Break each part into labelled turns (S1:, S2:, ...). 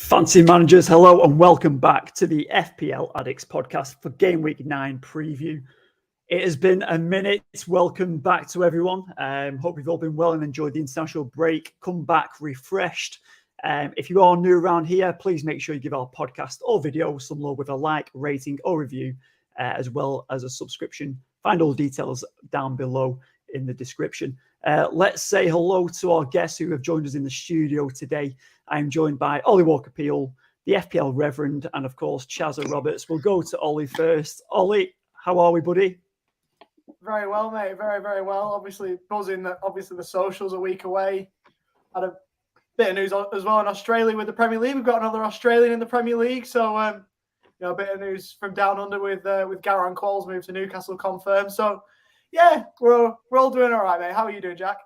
S1: Fancy managers, hello and welcome back to the FPL Addicts podcast for Game Week 9 preview. It has been a minute. Welcome back to everyone. Hope you've all been well and enjoyed the international break. Come back refreshed. If you are new around here, please make sure you give our podcast or video some love with a like, rating or review, as well as a subscription. Find all the details down below in the description. Let's say hello to our guests who have joined us in the studio today. I'm joined by Ollie Walker-Peel, the FPL Reverend, and of course, Chaz Roberts. We'll go to Ollie first. Ollie, how are we, buddy?
S2: Very well, mate. Very, very well. Obviously, buzzing that obviously the social's a week away. Had a bit of news as well in Australia with the Premier League. We've got another Australian in the Premier League. So, a bit of news from down under with Gareth Quall's move to Newcastle confirmed. So, yeah, we're all doing all right, mate. How are you doing, Jack?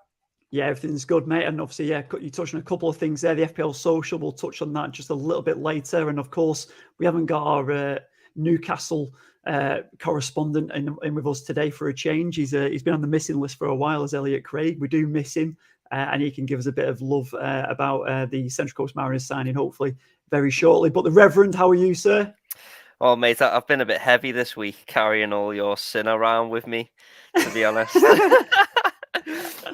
S1: Yeah, everything's good, mate. And obviously, yeah, you touched on a couple of things there. The FPL Social, we'll touch on that just a little bit later. And of course, we haven't got our Newcastle correspondent in with us today for a change. He's been on the missing list for a while as Elliot Craig. We do miss him, and he can give us a bit of love about the Central Coast Mariners signing, hopefully, very shortly. But the Reverend, how are you, sir?
S3: Oh, mate, I've been a bit heavy this week, carrying all your sin around with me, to be honest.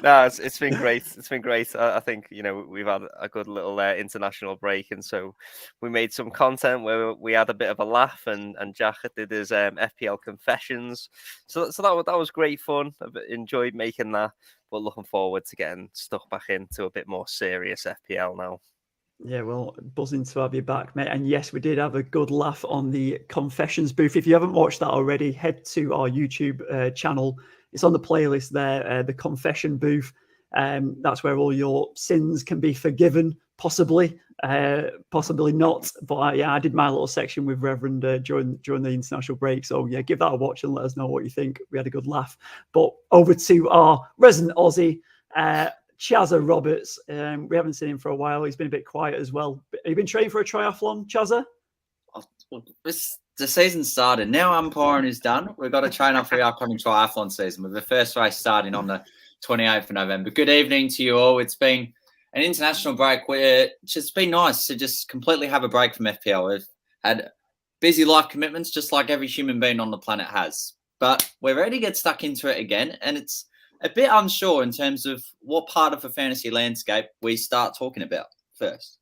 S3: No, it's been great. It's been great. I think, we've had a good little international break. And so we made some content where we had a bit of a laugh and Jack did his FPL confessions. So that was great fun. I enjoyed making that, but looking forward to getting stuck back into a bit more serious FPL now.
S1: Yeah, well, buzzing to have you back, mate. And yes, we did have a good laugh on the confessions booth. If you haven't watched that already, head to our YouTube channel. It's on the playlist there, the confession booth. That's where all your sins can be forgiven, possibly not. But yeah, I did my little section with Reverend during the international break. So yeah, give that a watch and let us know what you think. We had a good laugh. But over to our resident Aussie, Chaz Roberts. We haven't seen him for a while. He's been a bit quiet as well. Have you been training for a triathlon, Chaz?
S4: The season started. Now umpiring is done. We've got to train up for the upcoming triathlon season with the first race starting on the 28th of November. Good evening to you all. It's been an international break where it's just been nice to just completely have a break from FPL. We've had busy life commitments just like every human being on the planet has. But we're ready to get stuck into it again. And it's a bit unsure in terms of what part of the fantasy landscape we start talking about first.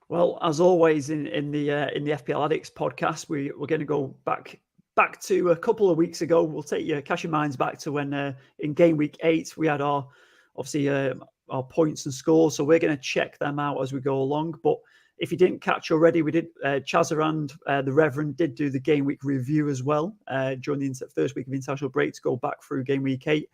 S1: Well, as always in the FPL Addicts podcast, we're going to go back to a couple of weeks ago. We'll take your cast your minds back to when in Game Week 8 we had our points and scores. So we're going to check them out as we go along. But if you didn't catch already, we did Chaz and the Reverend did do the Game Week review as well during the first week of international break to go back through Game Week 8.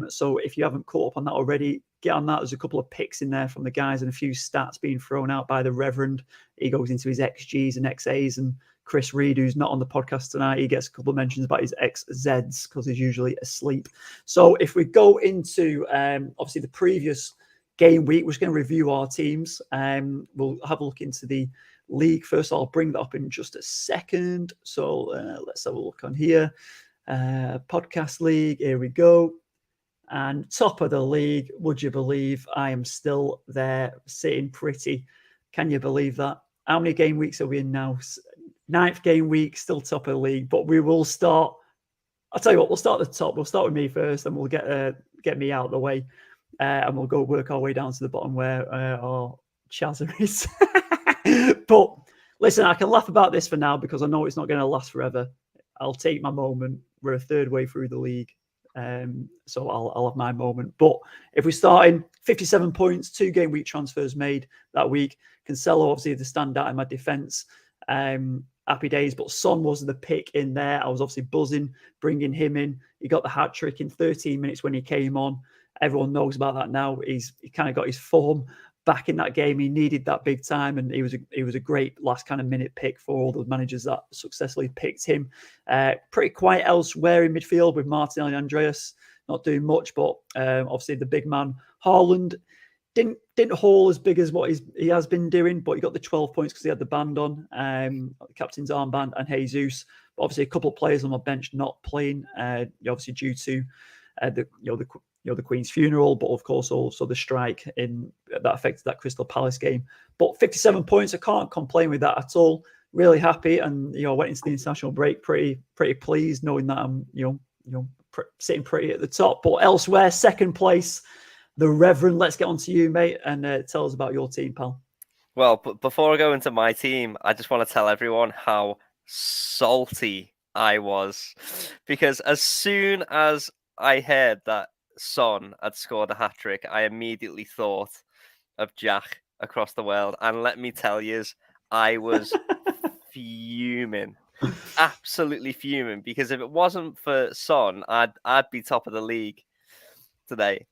S1: So if you haven't caught up on that already, get on that. There's a couple of picks in there from the guys and a few stats being thrown out by the Reverend. He goes into his XGs and XAs, and Chris Reed, who's not on the podcast tonight, he gets a couple of mentions about his XZs because he's usually asleep. So if we go into obviously the previous game week, we're just going to review our teams. We'll have a look into the league first. I'll bring that up in just a second. So let's have a look on here. Podcast league, here we go. And top of the league, would you believe I am still there sitting pretty? Can you believe that? How many game weeks are we in now? 9th game week, still top of the league. But we will start. I'll tell you what, we'll start at the top. We'll start with me first, and we'll get me out of the way. And we'll go work our way down to the bottom where our Chaz is. But listen, I can laugh about this for now because I know it's not going to last forever. I'll take my moment. We're a third way through the league. So I'll have my moment. But if we start in 57 points, 2 game week transfers made that week. Cancelo, obviously, the standout in my defence. Happy days. But Son was the pick in there. I was obviously buzzing, bringing him in. He got the hat trick in 13 minutes when he came on. Everyone knows about that now. He kind of got his form back in that game. He needed that big time, and he was a great last kind of minute pick for all the managers that successfully picked him. Pretty quiet elsewhere in midfield with Martinelli and Andreas not doing much, but obviously the big man Haaland didn't haul as big as what he has been doing, but he got the 12 points because he had the band on, the captain's armband, and Jesus. But obviously a couple of players on my bench not playing, obviously due to the the Queen's funeral, but of course also the strike that affected that Crystal Palace game. But 57 points, I can't complain with that at all. Really happy, and went into the international break pretty pleased, knowing that I'm sitting pretty at the top. But elsewhere, second place, the Reverend. Let's get on to you, mate, and tell us about your team, pal.
S3: Well, before I go into my team, I just want to tell everyone how salty I was, because as soon as I heard that Son had scored a hat-trick, I immediately thought of Jack across the world. And let me tell you, I was fuming, absolutely fuming, because if it wasn't for Son, I'd be top of the league today.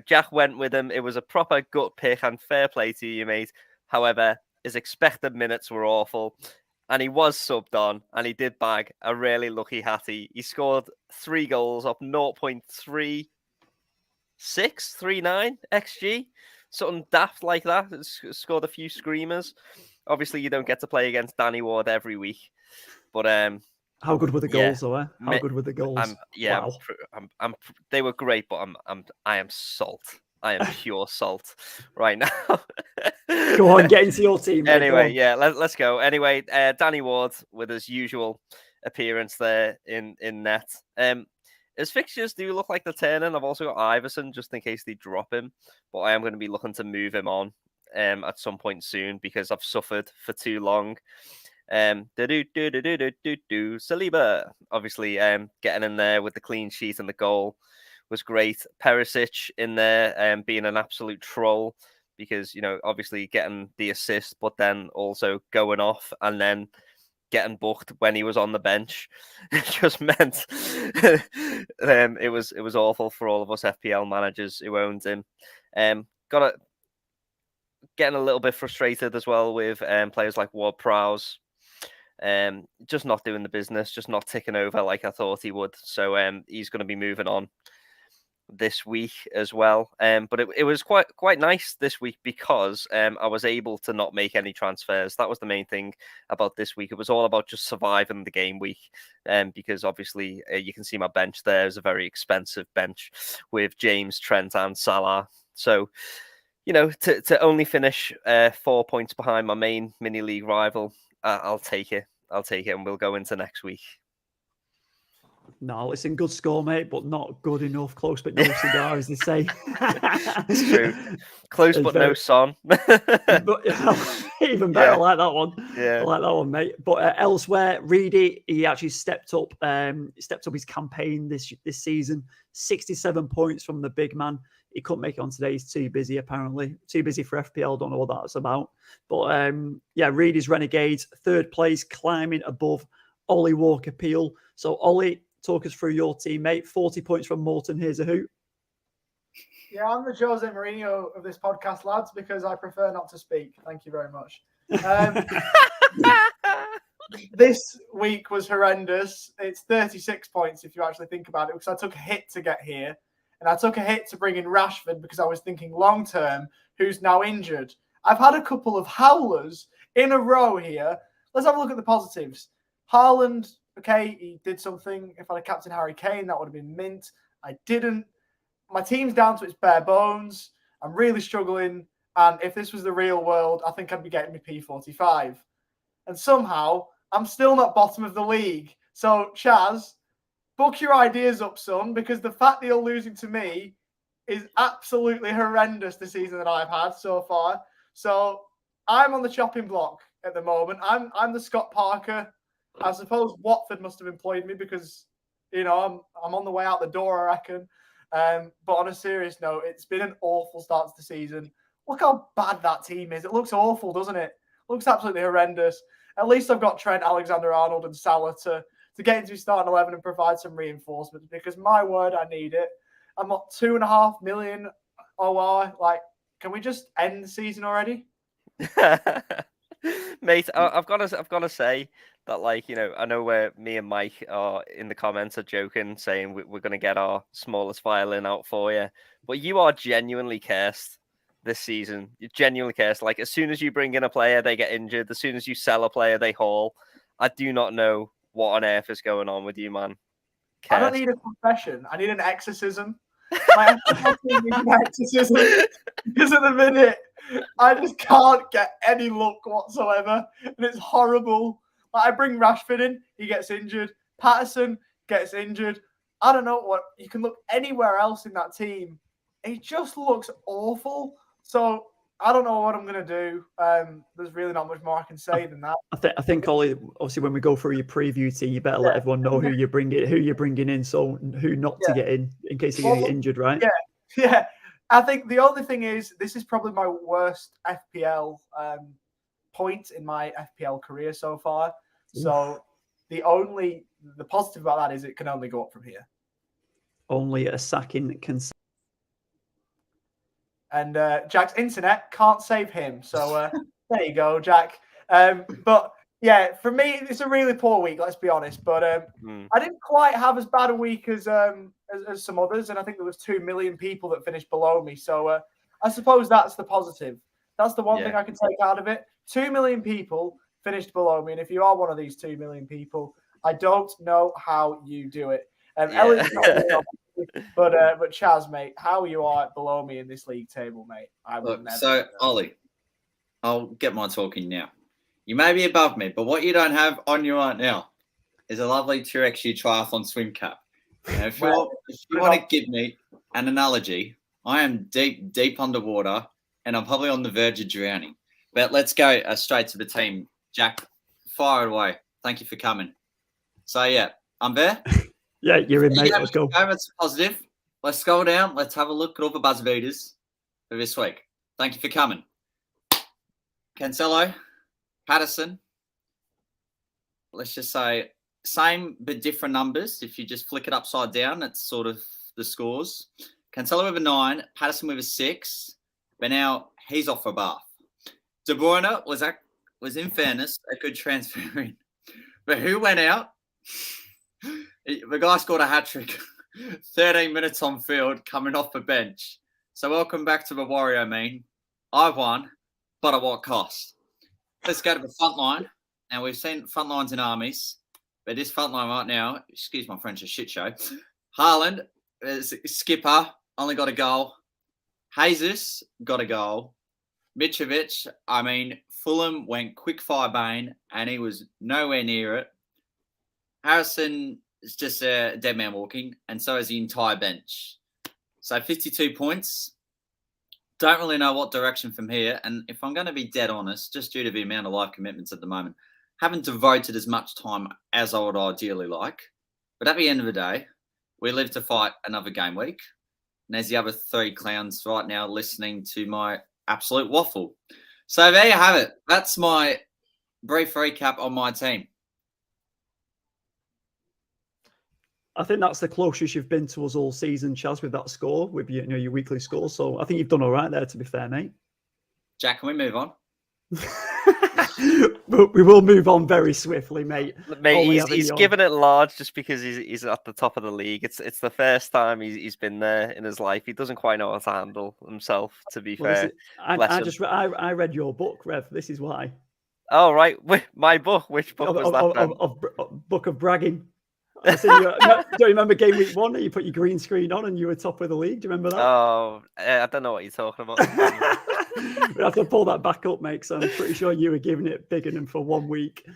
S3: Jack went with him. It was a proper gut pick, and fair play to you, mate. However, his expected minutes were awful, and he was subbed on, and he did bag a really lucky hattie. He scored 3 goals off 0.3639 XG, something daft like that. Scored a few screamers. Obviously, you don't get to play against Danny Ward every week, but
S1: how good were the goals, though? How good were the goals?
S3: Wow. They were great, but I am salt. I am pure salt right now.
S1: Go on, get into your team. Mate.
S3: Anyway, let's go. Anyway, Danny Ward with his usual appearance there in net. His fixtures do look like they're turning. I've also got Iverson just in case they drop him, but I am going to be looking to move him on at some point soon because I've suffered for too long. Saliba, obviously, getting in there with the clean sheet and the goal was great. Perisic in there, being an absolute troll because, obviously getting the assist, but then also going off and then getting booked when he was on the bench. It just meant it was awful for all of us FPL managers who owned him. Getting a little bit frustrated as well with players like Ward-Prowse. Just not doing the business, just not ticking over like I thought he would. So he's going to be moving on this week as well. But it was quite nice this week because I was able to not make any transfers. That was the main thing about this week. It was all about just surviving the game week. Because obviously you can see my bench there is a very expensive bench with James, Trent and Salah. So, to only finish 4 points behind my main mini league rival, I'll take it. And we'll go into next week.
S1: No, it's in good score, mate, but not good enough. Close but no cigar, as they say.
S3: It's true. Close but no Son.
S1: But even better, I like that one.
S3: Yeah,
S1: I like that one, mate. But elsewhere, Reedy, he actually stepped up his campaign this season. 67 points from the big man. He couldn't make it on today. He's too busy, apparently. Too busy for FPL. Don't know what that's about. But Reedy's Renegades, third place, climbing above Ollie Walker-Peel. So, Ollie, talk us through your team, mate. 40 points from Morton. Here's a hoot.
S2: Yeah, I'm the Jose Mourinho of this podcast, lads, because I prefer not to speak. Thank you very much. This week was horrendous. It's 36 points if you actually think about it, because I took a hit to get here. And I took a hit to bring in Rashford because I was thinking long-term, who's now injured. I've had a couple of howlers in a row here. Let's have a look at the positives. Haaland, okay, he did something. If I had captain Harry Kane, that would have been mint. I didn't. My team's down to its bare bones. I'm really struggling. And if this was the real world, I think I'd be getting me P45. And somehow, I'm still not bottom of the league. So, Chaz, book your ideas up, son, because the fact that you're losing to me is absolutely horrendous the season that I've had so far. So, I'm on the chopping block at the moment. I'm the Scott Parker. I suppose Watford must have employed me because, I'm on the way out the door, I reckon. But on a serious note, it's been an awful start to the season. Look how bad that team is. It looks awful, doesn't it? It looks absolutely horrendous. At least I've got Trent, Alexander-Arnold and Salah to get into starting 11 and provide some reinforcements, because my word, I need it. I'm not 2.5 million OR. Like, can we just end the season already?
S3: Mate, I've got to say that, I know where me and Mike are in the comments are joking, saying we're going to get our smallest violin out for you, but you are genuinely cursed this season. You're genuinely cursed. Like, as soon as you bring in a player, they get injured. As soon as you sell a player, they haul. I do not know what on earth is going on with you, man.
S2: Cursed. I don't need a confession. I need an exorcism. my FPL team needs an exorcism because at the minute I just can't get any luck whatsoever, and it's horrible. Like, I bring Rashford in, he gets injured. Patterson gets injured. I don't know what you can look anywhere else in that team. It just looks awful. So I don't know what I'm going to do. There's really not much more I can say than that.
S1: I think, Ollie, obviously, when we go through your preview team, you better let everyone know who you're bringing in, so who not to get in case you're going to get injured, right?
S2: Yeah. I think the only thing is, this is probably my worst FPL point in my FPL career so far. So the positive about that is it can only go up from here.
S1: Only a sacking can.
S2: And Jack's internet can't save him. So there you go, Jack. But yeah, for me, it's a really poor week, let's be honest. But I didn't quite have as bad a week as some others. And I think there was 2 million people that finished below me. So I suppose that's the positive. That's the one thing I can take out of it. 2 million people finished below me. And if you are one of these 2 million people, I don't know how you do it. Elliot's not doing it, but Chaz, mate, how you are below me in this league table, mate?
S4: So, Ollie, I'll get my talking now. You may be above me, but what you don't have on you right now is a lovely 2XU triathlon swim cap. Now, if you want to give me an analogy, I am deep underwater, and I'm probably on the verge of drowning. But let's go straight to the team. Jack, fire it away. Thank you for coming. So, yeah, I'm there.
S1: Yeah, you're in, mate. Let's go.
S4: That's positive. Let's scroll down. Let's have a look at all the buzzer beaters for this week. Thank you for coming. Cancelo, Patterson. Let's just say same but different numbers. If you just flick it upside down, that's sort of the scores. Cancelo with a 9, Patterson with a 6. But now he's off for Bath. De Bruyne was in fairness a good transfer in. But who went out? The guy scored a hat-trick, 13 minutes on field, coming off the bench. So welcome back to the Warrior mean. I won, but at what cost? Let's go to the front line. Now, we've seen front lines in armies, but this front line right now, excuse my French, a shit show. Haaland, skipper, only got a goal. Jesus got a goal. Mitrovic, Fulham went quick fire Bane, and he was nowhere near it. Harrison is just a dead man walking, and so is the entire bench. So 52 points. Don't really know what direction from here. And if I'm going to be dead honest, just due to the amount of life commitments at the moment, haven't devoted as much time as I would ideally like. But at the end of the day, we live to fight another game week. And there's the other 3 clowns right now listening to my absolute waffle. So there you have it. That's my brief recap on my team.
S1: I think that's the closest you've been to us all season, Chaz, with that score, with your weekly score. So I think you've done all right there, to be fair, mate.
S4: Jack, can we move on?
S1: We will move on very swiftly, mate.
S3: He's given it large just because he's at the top of the league. It's the first time he's been there in his life. He doesn't quite know how to handle himself, to be fair.
S1: I read your book, Rev. This is why.
S3: Oh, right. My book. Which book was that then?
S1: Book of bragging. Don't you remember game week 1 that you put your green screen on and you were top of the league? Do you remember that?
S3: Oh, I don't know what you're talking about.
S1: We have to pull that back up, mate. So I'm pretty sure you were giving it bigger than for 1 week.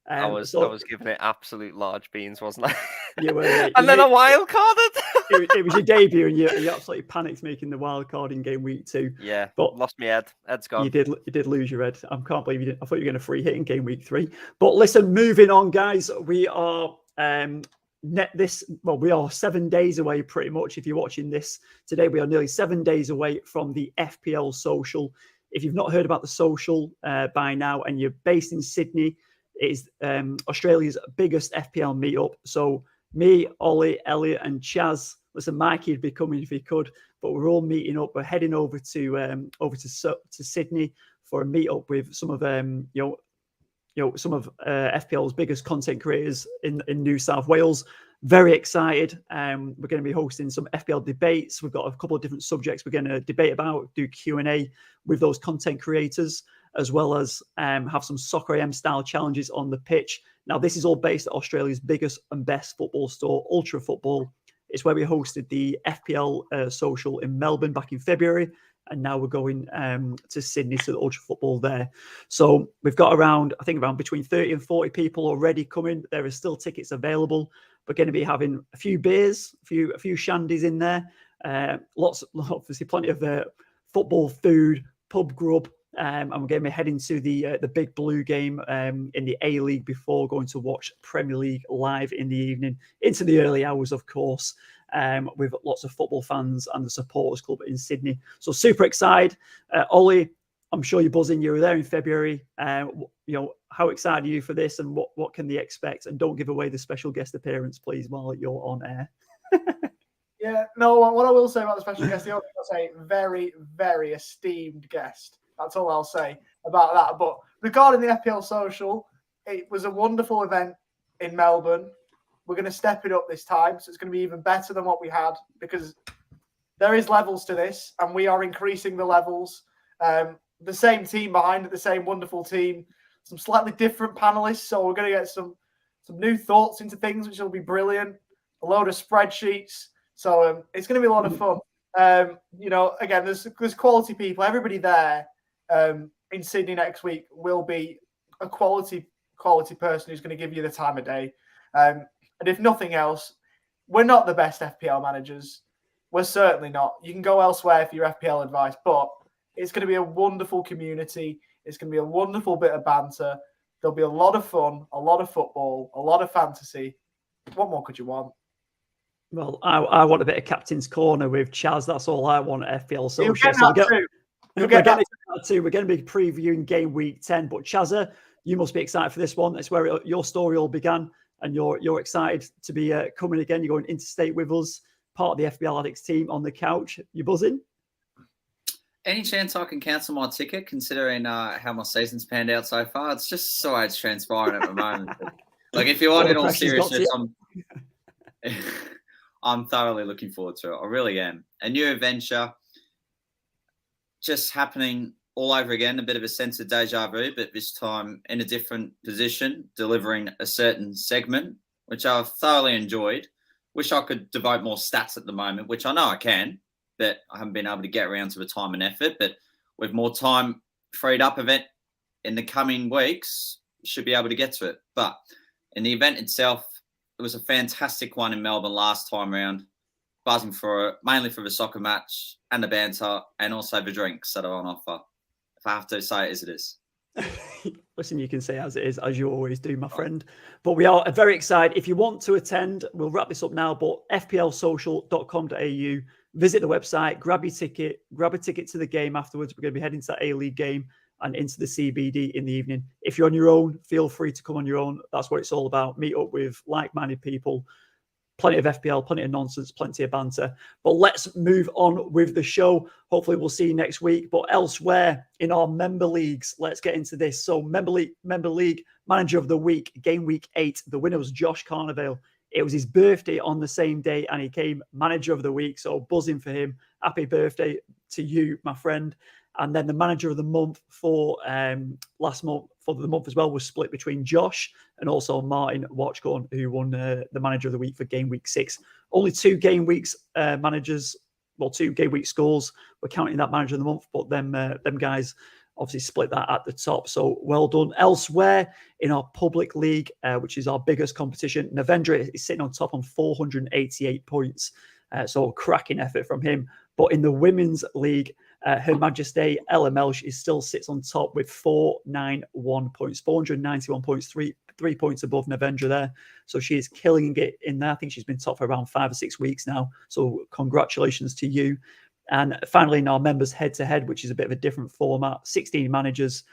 S3: I was giving it absolute large beans, wasn't I?
S1: You were,
S3: and then a wild carded.
S1: It was your debut, and you absolutely panicked making the wild card in game week 2.
S3: Yeah,
S1: but
S3: lost my head. Head's gone.
S1: You did lose your head. I can't believe you didn't. I thought you were going to free hit in game week 3. But listen, moving on, guys. We are we are 7 days away pretty much. If you're watching this today, we are nearly 7 days away from the FPL Social. If you've not heard about the Social by now and you're based in Sydney, it is Australia's biggest FPL meetup. So me, Ollie, Elliot and Chaz, listen, Mikey would be coming if he could, but we're all meeting up. We're heading over to Sydney for a meetup with some of some of FPL's biggest content creators in New South Wales. Very excited. We're going to be hosting some FPL debates. We've got a couple of different subjects we're going to debate about, do Q&A with those content creators, as well as have some Soccer AM style challenges on the pitch. Now, this is all based at Australia's biggest and best football store, Ultra Football. It's where we hosted the FPL social in Melbourne back in February. And now we're going to Sydney to the Ultra Football there. So we've got around between 30 and 40 people already coming. There are still tickets available. We're going to be having a few beers, a few shandies in there. Obviously plenty of football food, pub grub. And we're going to be heading to the Big Blue game in the A-League before going to watch Premier League live in the evening, into the early hours, of course. With lots of football fans and the supporters club in Sydney. So super excited. Ollie, I'm sure you're buzzing. You were there in February. How excited are you for this, and what can they expect? And don't give away the special guest appearance, please, while you're on air.
S2: Yeah, no, what I will say about the special guest, I'll say very, very esteemed guest. That's all I'll say about that. But regarding the FPL Social, it was a wonderful event in Melbourne. We're going to step it up this time, so it's going to be even better than what we had, because there is levels to this, and we are increasing the levels. The same team behind it, the same wonderful team, some slightly different panelists, so we're going to get some new thoughts into things, which will be brilliant, a load of spreadsheets. So it's going to be a lot of fun. Again, there's quality people. Everybody there in Sydney next week will be a quality person who's going to give you the time of day. And if nothing else, we're not the best FPL managers. We're certainly not. You can go elsewhere for your FPL advice, but it's going to be a wonderful community. It's going to be a wonderful bit of banter. There'll be a lot of fun, a lot of football, a lot of fantasy. What more could you want?
S1: Well, I want a bit of Captain's Corner with Chaz. That's all I want at FPL Social.
S2: You'll get that too.
S1: We're going to be previewing game week 10. But Chazza, you must be excited for this one. It's where your story all began. And you're excited to be coming again. You're going interstate with us, part of the FPL Addicts team on the couch. You buzzing?
S4: Any chance I can cancel my ticket, considering how my season's panned out so far? It's just so it's transpiring at the moment. Like, if you want in all seriousness, I'm thoroughly looking forward to it. I really am. A new adventure just happening all over again, a bit of a sense of deja vu, but this time in a different position, delivering a certain segment, which I've thoroughly enjoyed. Wish I could devote more stats at the moment, which I know I can, but I haven't been able to get around to the time and effort. But with more time freed up of it in the coming weeks, should be able to get to it. But in the event itself, it was a fantastic one in Melbourne last time round. Buzzing for it, mainly for the soccer match and the banter, and also the drinks that are on offer. If I have to say it as it is.
S1: Listen, you can say as it is, as you always do, my friend. But we are very excited. If you want to attend, we'll wrap this up now, but fplsocial.com.au, visit the website, grab your ticket, grab a ticket to the game afterwards. We're going to be heading to that A-League game and into the CBD in the evening. If you're on your own, feel free to come on your own. That's what it's all about. Meet up with like-minded people. Plenty of FPL, plenty of nonsense, plenty of banter. But let's move on with the show. Hopefully we'll see you next week. But elsewhere in our member leagues, let's get into this. So member league manager of the week, game week 8. The winner was Josh Carnevale. It was his birthday on the same day, and he came manager of the week. So buzzing for him. Happy birthday to you, my friend. And then the manager of the month for last month, for the month as well, was split between Josh and also Martin Watchcorn, who won the manager of the week for game week 6. Only 2 game weeks managers, well, 2 game week scores. We're counting that manager of the month, but them guys obviously split that at the top. So well done. Elsewhere in our public league, which is our biggest competition, Navendra is sitting on top on 488 points. So a cracking effort from him. But in the women's league, Her Majesty LML is still sits on top with 491 points, 491 points, three points above Navendra there. So she is killing it in there. I think she's been top for around 5 or 6 weeks now. So congratulations to you. And finally, in our members head-to-head, which is a bit of a different format, 16 managers.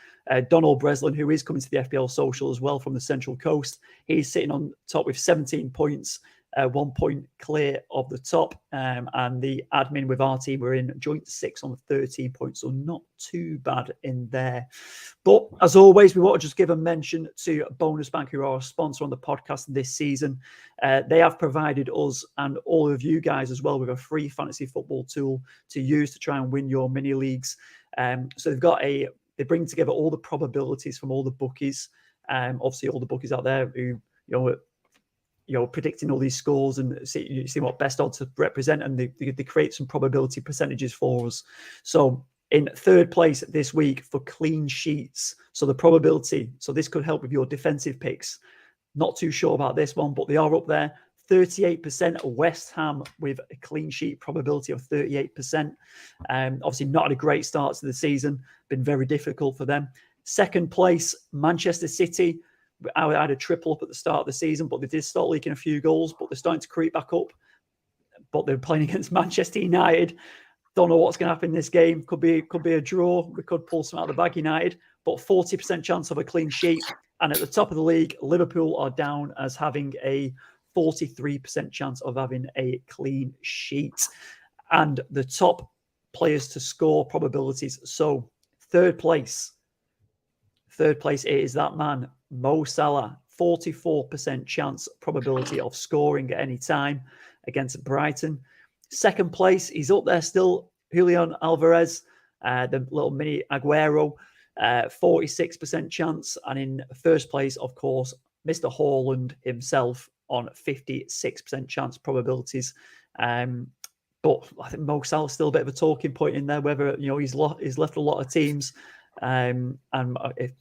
S1: Donald Breslin, who is coming to the FPL Social as well from the Central Coast, he's sitting on top with 17 points, 1 point clear of the top. And the admin with our team, we're in joint 6 on 13 points, so not too bad in there. But as always, we want to just give a mention to Bonus Bank, who are our sponsor on the podcast this season. They have provided us and all of you guys as well with a free fantasy football tool to use to try and win your mini leagues. So they bring together all the probabilities from all the bookies. Obviously, all the bookies out there who predicting all these scores and see what best odds to represent, and they create some probability percentages for us. So in third place this week for clean sheets, so the probability, so this could help with your defensive picks. Not too sure about this one, but they are up there. 38% West Ham with a clean sheet probability of 38%. Obviously not had a great start to the season, been very difficult for them. Second place, Manchester City. I had a triple up at the start of the season, but they did start leaking a few goals, but they're starting to creep back up. But they're playing against Manchester United. Don't know what's going to happen in this game. Could be a draw. We could pull some out of the bag, United, but 40% chance of a clean sheet. And at the top of the league, Liverpool are down as having a 43% chance of having a clean sheet. And the top players to score probabilities. So third place, it is that man, Mo Salah, 44% chance probability of scoring at any time against Brighton. Second place, he's up there still, Julian Alvarez, the little mini Aguero, 46% chance. And in first place, of course, Mr. Haaland himself on 56% chance probabilities. But I think Mo Salah's still a bit of a talking point in there, whether he's left a lot of teams, and if,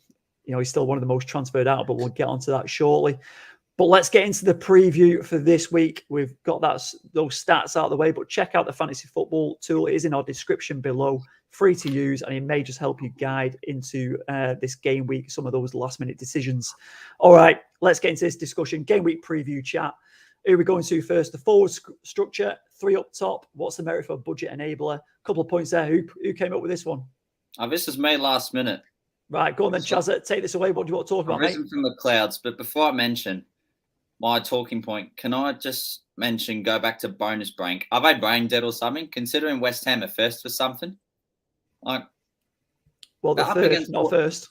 S1: he's still one of the most transferred out. But we'll get onto that shortly. But let's get into the preview for this week. We've got those stats out of the way, but check out the Fantasy Football tool. It is in our description below, free to use, and it may just help you guide into this game week, some of those last-minute decisions. All right, let's get into this discussion. Game week preview chat. Who are we going to first? The forward structure, 3 up top. What's the merit for a budget enabler? A couple of points there. Who came up with this one?
S4: This was made last minute.
S1: Right, go on then, Chaz. Take this away. What do you want to talk about, mate?
S4: Risen from the clouds, but before I mention my talking point, can I just go back to bonus brain? Have I brain dead or something? Considering West Ham are first for something?
S1: Well, the third, not first.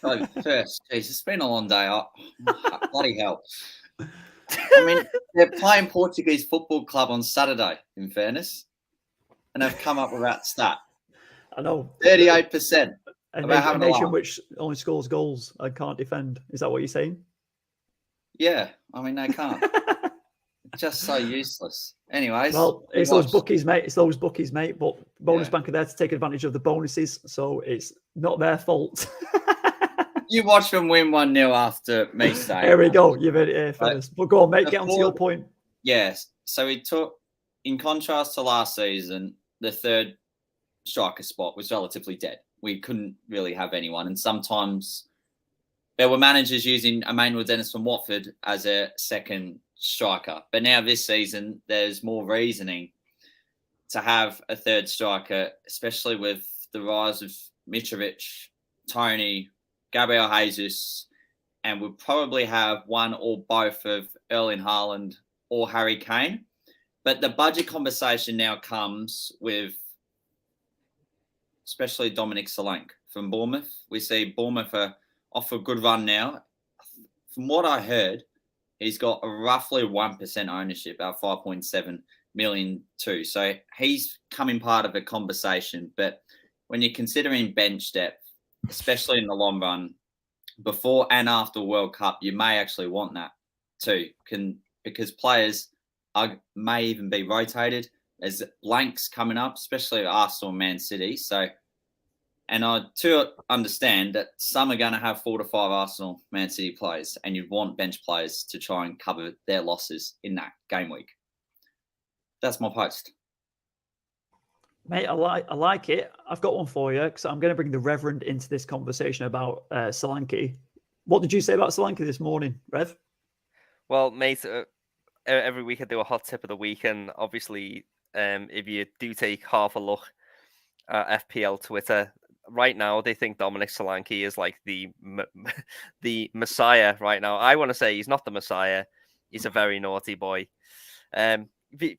S4: Oh, first. Jeez, it's been a long day. Bloody hell. I mean, they're playing Portuguese Football Club on Saturday, in fairness, and they've come up with that stat.
S1: I know.
S4: 38%.
S1: A nation which only scores goals and can't defend. Is that what you're saying?
S4: Yeah, I mean, they can't. Just so useless. Anyways.
S1: Well, it's those bookies, mate. But bonus bank are there to take advantage of the bonuses, so it's not their fault.
S4: You watch them win 1-0 after me saying.
S1: There we go. You've heard it here first. But go on, mate. Get on to your point.
S4: Yes. So we took, in contrast to last season, the third striker spot was relatively dead. We couldn't really have anyone. And sometimes there were managers using Emmanuel Dennis from Watford as a second striker. But now this season, there's more reasoning to have a third striker, especially with the rise of Mitrovic, Tony, Gabriel Jesus, and we'll probably have one or both of Erling Haaland or Harry Kane. But the budget conversation now comes with especially Dominic Solanke from Bournemouth. We see Bournemouth are off a good run now. From what I heard, he's got a roughly 1% ownership, about 5.7 million too. So he's coming part of a conversation. But when you're considering bench depth, especially in the long run, before and after World Cup, you may actually want that too, because players may even be rotated. There's blanks coming up, especially Arsenal and Man City. So, and I too understand that some are going to have 4 to 5 Arsenal, Man City players, and you'd want bench players to try and cover their losses in that game week. That's my post.
S1: Mate, I like it. I've got one for you because I'm going to bring the Reverend into this conversation about Solanke. What did you say about Solanke this morning, Rev?
S3: Well, mate, every week I do a hot tip of the week, and obviously, if you do take half a look at FPL Twitter, right now they think Dominic Solanke is like the Messiah right now. I want to say he's not the Messiah. He's a very naughty boy.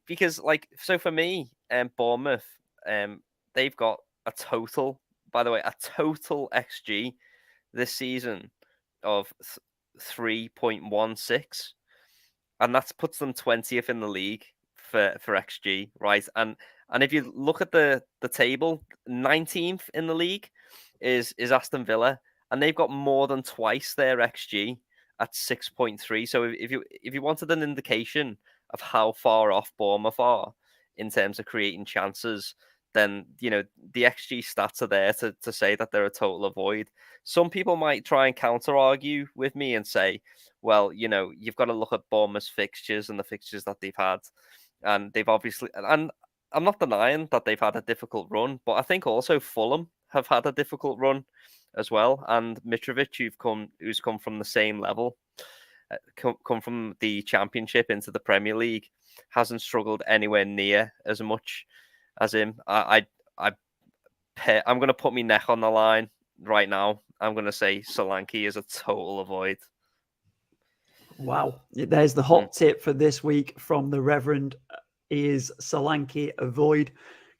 S3: Because, so for me, Bournemouth, they've got a total XG this season of 3.16, and that puts them 20th in the league for XG, right? And if you look at the table, 19th in the league is Aston Villa, and they've got more than twice their XG, at 6.3. So if you wanted an indication of how far off Bournemouth are in terms of creating chances, then the XG stats are there to say that they're a total avoid. Some people might try and counter argue with me and say, well, you've got to look at Bournemouth's fixtures and the fixtures that they've had, and they've obviously, and I'm not denying that they've had a difficult run, but I think also Fulham have had a difficult run as well, and Mitrovic, who's come from the same level, come from the Championship into the Premier League, hasn't struggled anywhere near as much as him. I'm going to put my neck on the line right now. I'm going to say Solanke is a total avoid.
S1: Wow. There's the hot tip for this week from the Reverend, is Solanke avoid.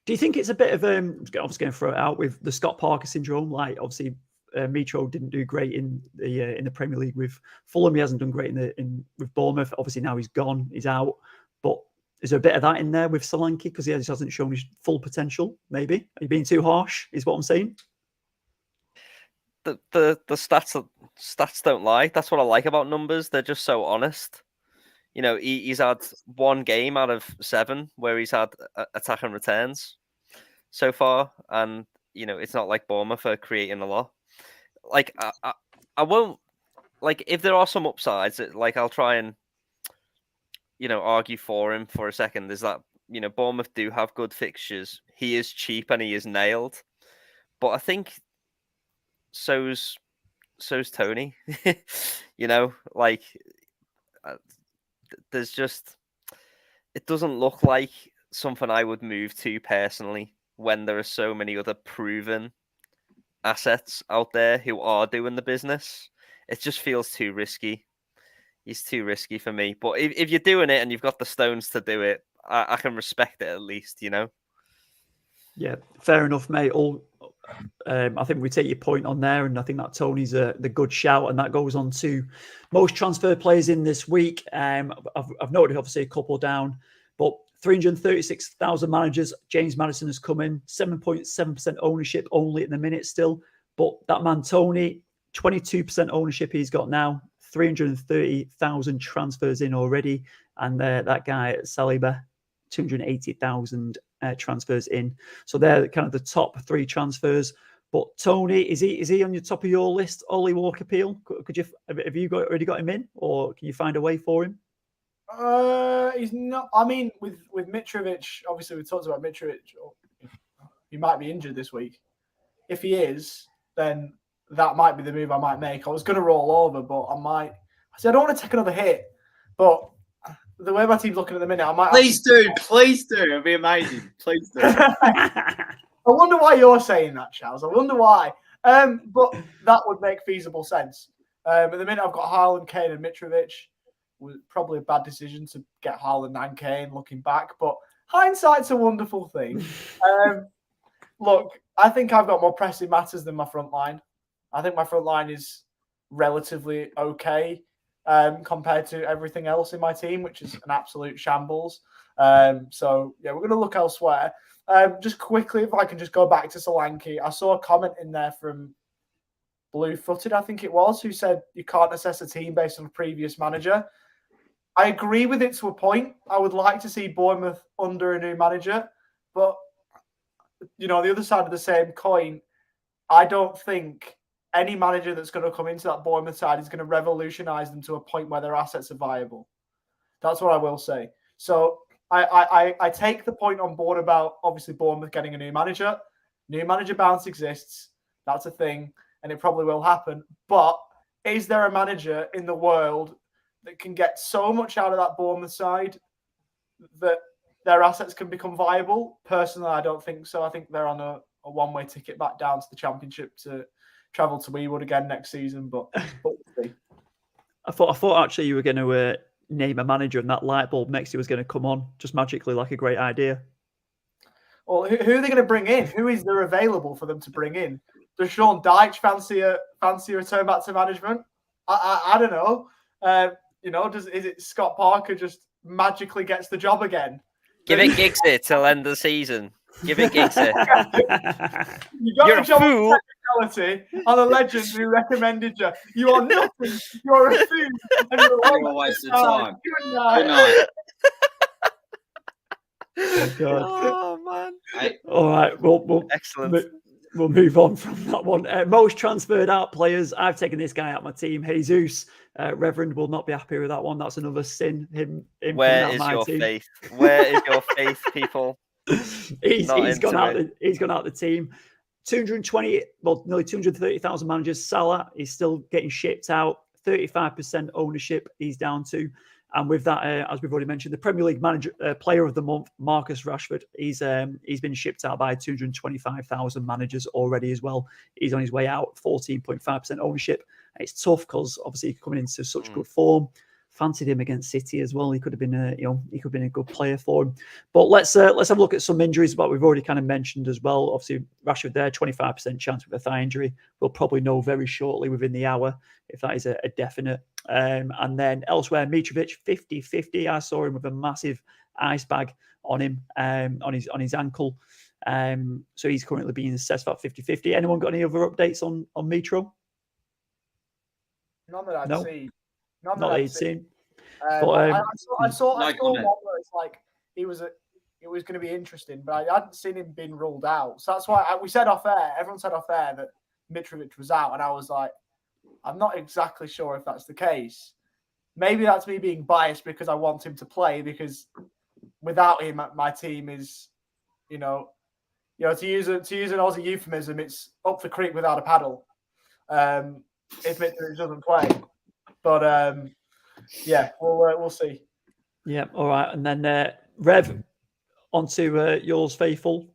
S1: Do you think it's a bit of I was going to throw it out with the Scott Parker syndrome? Like, obviously, Mitro didn't do great in the Premier League with Fulham. He hasn't done great with Bournemouth. Obviously, now he's gone. He's out. But is there a bit of that in there with Solanke because he just hasn't shown his full potential? Maybe are you being too harsh? Is what I'm saying.
S3: The stats don't lie. That's what I like about numbers. They're just so honest. He's had one game out of 7 where he's had attack and returns so far, and it's not like Bournemouth are creating a lot. Like I won't, like, if there are some upsides, like, I'll try and argue for him for a second. Is that Bournemouth do have good fixtures. He is cheap and he is nailed, but I think so's Tony. Like, there's just, it doesn't look like something I would move to personally when there are so many other proven assets out there who are doing the business. It just feels too risky. He's too risky for me. But if you're doing it and you've got the stones to do it, I can respect it at least,
S1: Yeah, fair enough, mate. I think we take your point on there, and I think that Tony's the good shout, and that goes on to most transfer players in this week. I've noted obviously a couple down, but 336,000 managers. James Maddison has come in, 7.7% ownership only at the minute still, but that man Tony, 22% ownership he's got now, 330,000 transfers in already, and that guy Saliba, 280,000 transfers in. So they're kind of the top 3 transfers. But Tony, is he on your top of your list? Ollie Walker-Peel? Have you already got him in, or can you find a way for him?
S2: He's not. I mean, with Mitrovic, obviously we talked about Mitrovic. He might be injured this week. If he is, then that might be the move I might make. I was going to roll over, but I don't want to take another hit. But the way my team's looking at the minute, I might.
S4: Please do. It'd be amazing. Please do.
S2: I wonder why you're saying that, Chaz. I wonder why. But that would make feasible sense. At the minute, I've got Haaland, Kane, and Mitrovic. Was probably a bad decision to get Haaland and Kane looking back, but hindsight's a wonderful thing. Look, I think I've got more pressing matters than my front line. I think my front line is relatively okay compared to everything else in my team, which is an absolute shambles. So, yeah, we're going to look elsewhere. Just quickly, if I can just go back to Solanke, I saw a comment in there from Blue-Footed, I think it was, who said you can't assess a team based on a previous manager. I agree with it to a point. I would like to see Bournemouth under a new manager, but the other side of the same coin, I don't think any manager that's going to come into that Bournemouth side is going to revolutionise them to a point where their assets are viable. That's what I will say. So I take the point on board about obviously Bournemouth getting a new manager. New manager bounce exists. That's a thing, and it probably will happen. But is there a manager in the world that can get so much out of that Bournemouth side that their assets can become viable? Personally, I don't think so. I think they're on a one-way ticket back down to the Championship to travel to Weewood again next season. But we'll see.
S1: I thought actually you were going to name a manager and that light bulb next year was going to come on just magically, like a great idea.
S2: Well, who are they going to bring in? Who is there available for them to bring in? Does Sean Dyche fancy a return back to management? I don't know. Is it Scott Parker just magically gets the job again?
S3: Give it Giggsy till end of the season. Give it gigs here.
S2: You got
S3: You're
S2: a
S3: a
S2: job
S3: fool.
S2: of technicality on a legend who recommended you. You are nothing. You're a fool. And you're
S4: You're a waste of time.
S2: Good
S4: Good
S2: night.
S4: night.
S1: Oh, God.
S3: Oh man.
S1: All right, we'll
S3: Excellent.
S1: we'll move on from that one. Most transferred out players. I've taken this guy out of my team. Jesus, Reverend will not be happy with that one. That's another sin. Him
S3: Where
S1: coming out
S3: is
S1: my
S3: your
S1: team.
S3: faith? Where is your faith, people?
S1: he's
S3: Not
S1: gone out.
S3: into
S1: He's gone out the team. 220, well, nearly 230,000 managers. Salah is still getting shipped out. 35% ownership he's down to. And with that, as we've already mentioned, the Premier League manager, player of the month, Marcus Rashford, he's been shipped out by 225,000 managers already as well. He's on his way out, 14.5% ownership. And it's tough because obviously coming into such good form. Fancied him against City as well. He could have been a good player for him. But let's have a look at some injuries, but we've already kind of mentioned as well. Obviously, Rashford there, 25% chance with a thigh injury. We'll probably know very shortly within the hour if that is a definite. And then elsewhere, Mitrovic, 50-50. I saw him with a massive ice bag on him, on his ankle. So he's currently being assessed about 50-50. Anyone got any other updates on Mitro?
S2: None that I'd
S1: No.
S2: seen.
S1: Not that he'd seen.
S2: But I saw one
S4: comment.
S2: where it's like it was going to be interesting, but I hadn't seen him being ruled out. So that's why we said off air. Everyone said off air that Mitrovic was out, and I was like, I'm not exactly sure if that's the case. Maybe that's me being biased because I want him to play. Because without him, my team is, to use an Aussie euphemism, it's up the creek without a paddle. If Mitrovic doesn't play, but yeah, we'll see.
S1: Yeah, all right, and then Rev, onto yours faithful,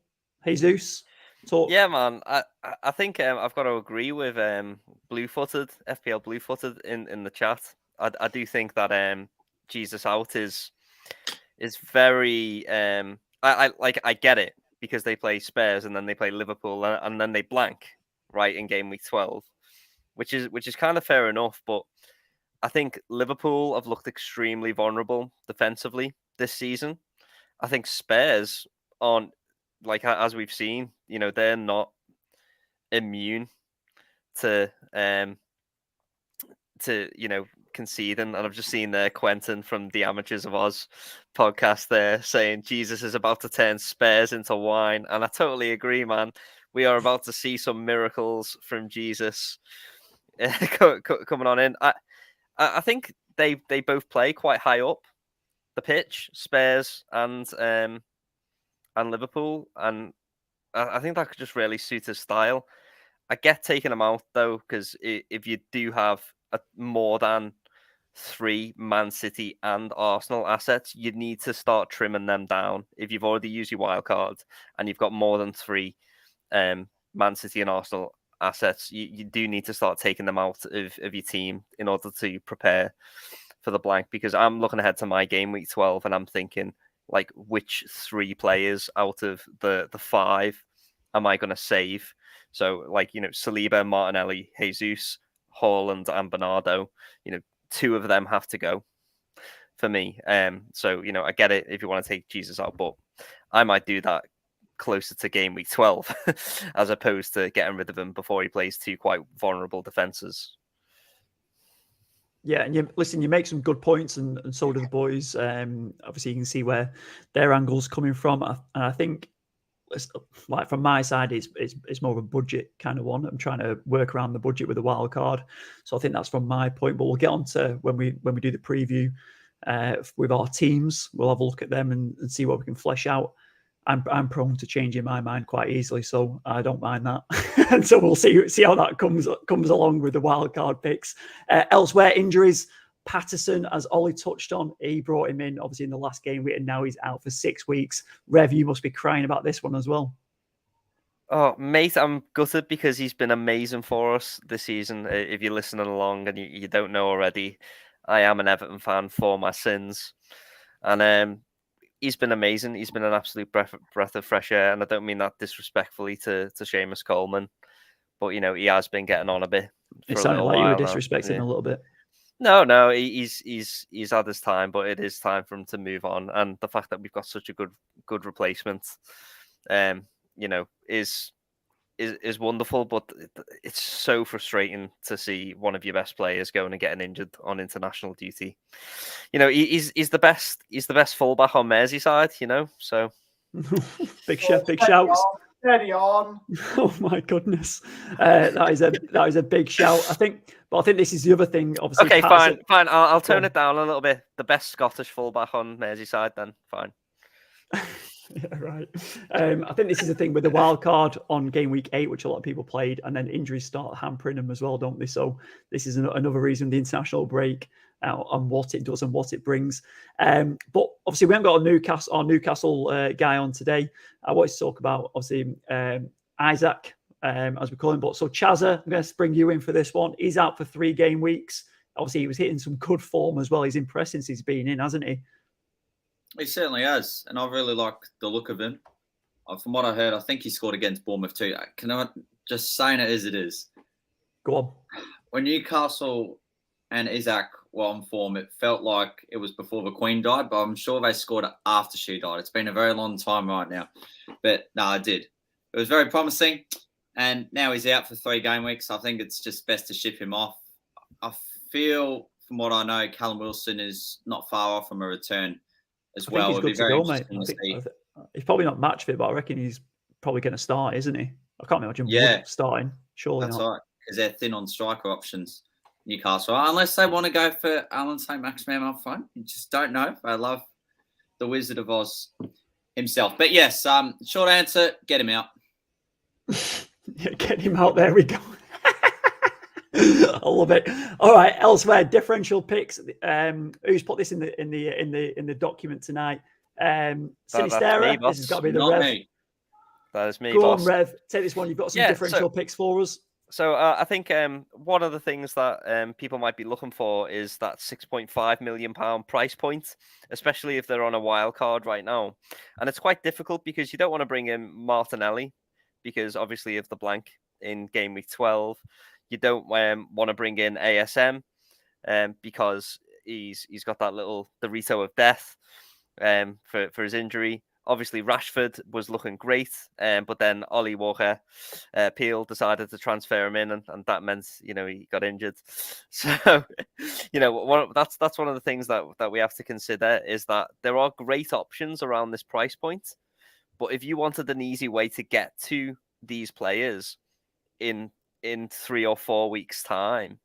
S1: Jesus. Talk.
S3: Yeah, man. I think I've got to agree with FPL Bluefooted in the chat. I do think that Jesus out is very I get it because they play Spurs and then they play Liverpool and then they blank right in game week 12, which is kind of fair enough, but I think Liverpool have looked extremely vulnerable defensively this season. I think Spurs aren't, like as we've seen, they're not immune to conceding. And I've just seen Quentin from the Amateurs of Oz podcast there saying Jesus is about to turn Spurs into wine, and I totally agree, man. We are about to see some miracles from Jesus coming on in. I think they both play quite high up the pitch, Spurs and Liverpool, and I think that could just really suit his style. I get taking him out though, because if you do have more than 3 Man City and Arsenal assets, you need to start trimming them down. If you've already used your wild card and you've got more than 3 Man City and Arsenal assets, you do need to start taking them out of your team in order to prepare for the blank, because I'm looking ahead to my game week 12 and I'm thinking, like, which 3 players out of the 5 am I going to save? So, like, Saliba, Martinelli, Jesus, Haaland, and Bernardo, 2 of them have to go for me. So, I get it if you want to take Jesus out, but I might do that closer to game week 12 as opposed to getting rid of him before he plays 2 quite vulnerable defenses.
S1: Yeah, and you make some good points, and so do the boys. Obviously, you can see where their angle's coming from, and I think, like, from my side, it's more of a budget kind of one. I'm trying to work around the budget with a wild card, so I think that's from my point. But we'll get on to when we do the preview with our teams. We'll have a look at them and see what we can flesh out. I'm prone to changing my mind quite easily, so I don't mind that. And so we'll see how that comes along with the wild card picks. Elsewhere, injuries. Patterson, as Ollie touched on, he brought him in obviously in the last game week, and now he's out for 6 weeks. Rev, you must be crying about this one as well.
S3: Oh, mate, I'm gutted because he's been amazing for us this season. If you're listening along and you don't know already, I am an Everton fan for my sins, and he's been amazing. He's been an absolute breath of fresh air, and I don't mean that disrespectfully to Seamus Coleman, but he has been getting on a bit.
S1: It sounded like you were disrespecting him a little bit.
S3: No, he's had his time, but it is time for him to move on. And the fact that we've got such a good replacement you know, is wonderful, but it's so frustrating to see one of your best players going and getting injured on international duty. You know, he's the best fullback on Merseyside, you know, so
S1: big shouts.
S2: Steady on.
S1: Oh my goodness, that is a big shout. I think this is the other thing. Obviously,
S3: okay, fine. I'll tone it down a little bit. The best Scottish fullback on Merseyside, then fine.
S1: Yeah, right. I think this is the thing with the wild card on game week 8, which a lot of people played, and then injuries start hampering them as well, don't they? So this is another reason the international break and what it does and what it brings. But obviously, we haven't got our Newcastle guy on today. I wanted to talk about obviously Isaac, as we call him. But so Chaz, I'm going to bring you in for this one. He's out for 3 game weeks. Obviously, he was hitting some good form as well. He's impressed since he's been in, hasn't he?
S4: He certainly has, and I really like the look of him. From what I heard, I think he scored against Bournemouth too. Can I just saying it as it is?
S1: Go on.
S4: When Newcastle and Isaac were on form, it felt like it was before the Queen died, but I'm sure they scored it after she died. It's been a very long time right now. But no, I did. It was very promising, and now he's out for 3 game weeks. I think it's just best to ship him off. I feel, from what I know, Callum Wilson is not far off from a return as well.
S1: He's good to go, mate. He's probably not match fit, but I reckon he's probably going to start, isn't he? I can't imagine Wood starting. Surely
S4: that's
S1: not.
S4: right, because they're thin on striker options, Newcastle. Unless they want to go for Alan St. Maximin up front. You just don't know. I love the Wizard of Oz himself. But yes, short answer, get him out.
S1: Yeah, get him out. There we go. I love it. All right, elsewhere, differential picks. Who's put this in the document tonight? Sinistera. This has got to be the
S4: Not
S1: Rev.
S4: me.
S3: That is me,
S1: Go
S3: boss.
S1: on, Rev. Take this one. You've got some differential picks for us.
S3: So I think one of the things that people might be looking for is that £6.5 million price point, especially if they're on a wild card right now. And it's quite difficult because you don't want to bring in Martinelli because obviously of the blank in game week 12. You don't want to bring in ASM because he's got that little Dorito of death for his injury. Obviously, Rashford was looking great, but then Ollie Walker Peel decided to transfer him in, and that meant he got injured. So that's one of the things that we have to consider is that there are great options around this price point, but if you wanted an easy way to get to these players in 3 or 4 weeks' time,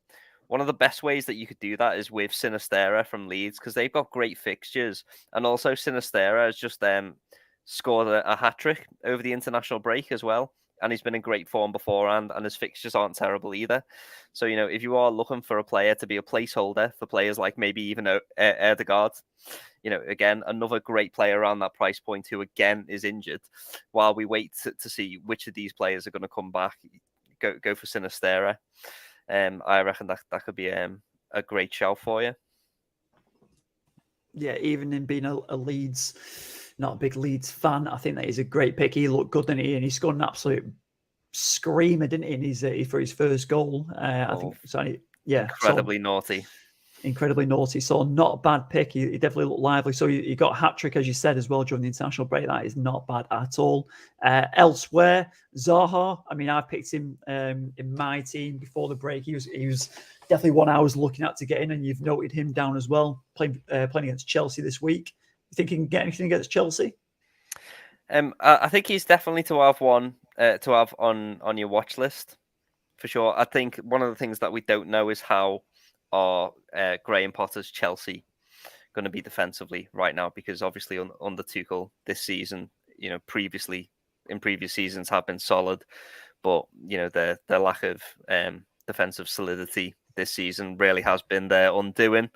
S3: one of the best ways that you could do that is with Sinistera from Leeds because they've got great fixtures, and also Sinistera has just scored a hat-trick over the international break as well, and he's been in great form beforehand, and his fixtures aren't terrible either. So, if you are looking for a player to be a placeholder for players like maybe even Erdegaard, again, another great player around that price point who, again, is injured, while we wait to see which of these players are going to come back, go for Sinistera. I reckon that could be a great shout for you.
S1: Yeah, even in being a Leeds, not a big Leeds fan, I think that is a great pick. He looked good, didn't he? And he scored an absolute screamer, didn't he? In his for his first goal. I think. So, yeah,
S3: incredibly naughty.
S1: Incredibly naughty. So not a bad pick. He definitely looked lively. So you got a hat trick, as you said, as well during the international break. That is not bad at all. Elsewhere, Zaha. I mean, I picked him in my team before the break. He was definitely one I was looking at to get in, and you've noted him down as well. Playing against Chelsea this week. You think he can get anything against Chelsea?
S3: I think he's definitely to have one to have on your watch list for sure. I think one of the things that we don't know is how are Graham Potter's Chelsea going to be defensively right now, because obviously under Tuchel this season, previously in previous seasons have been solid, but their lack of defensive solidity this season really has been their undoing.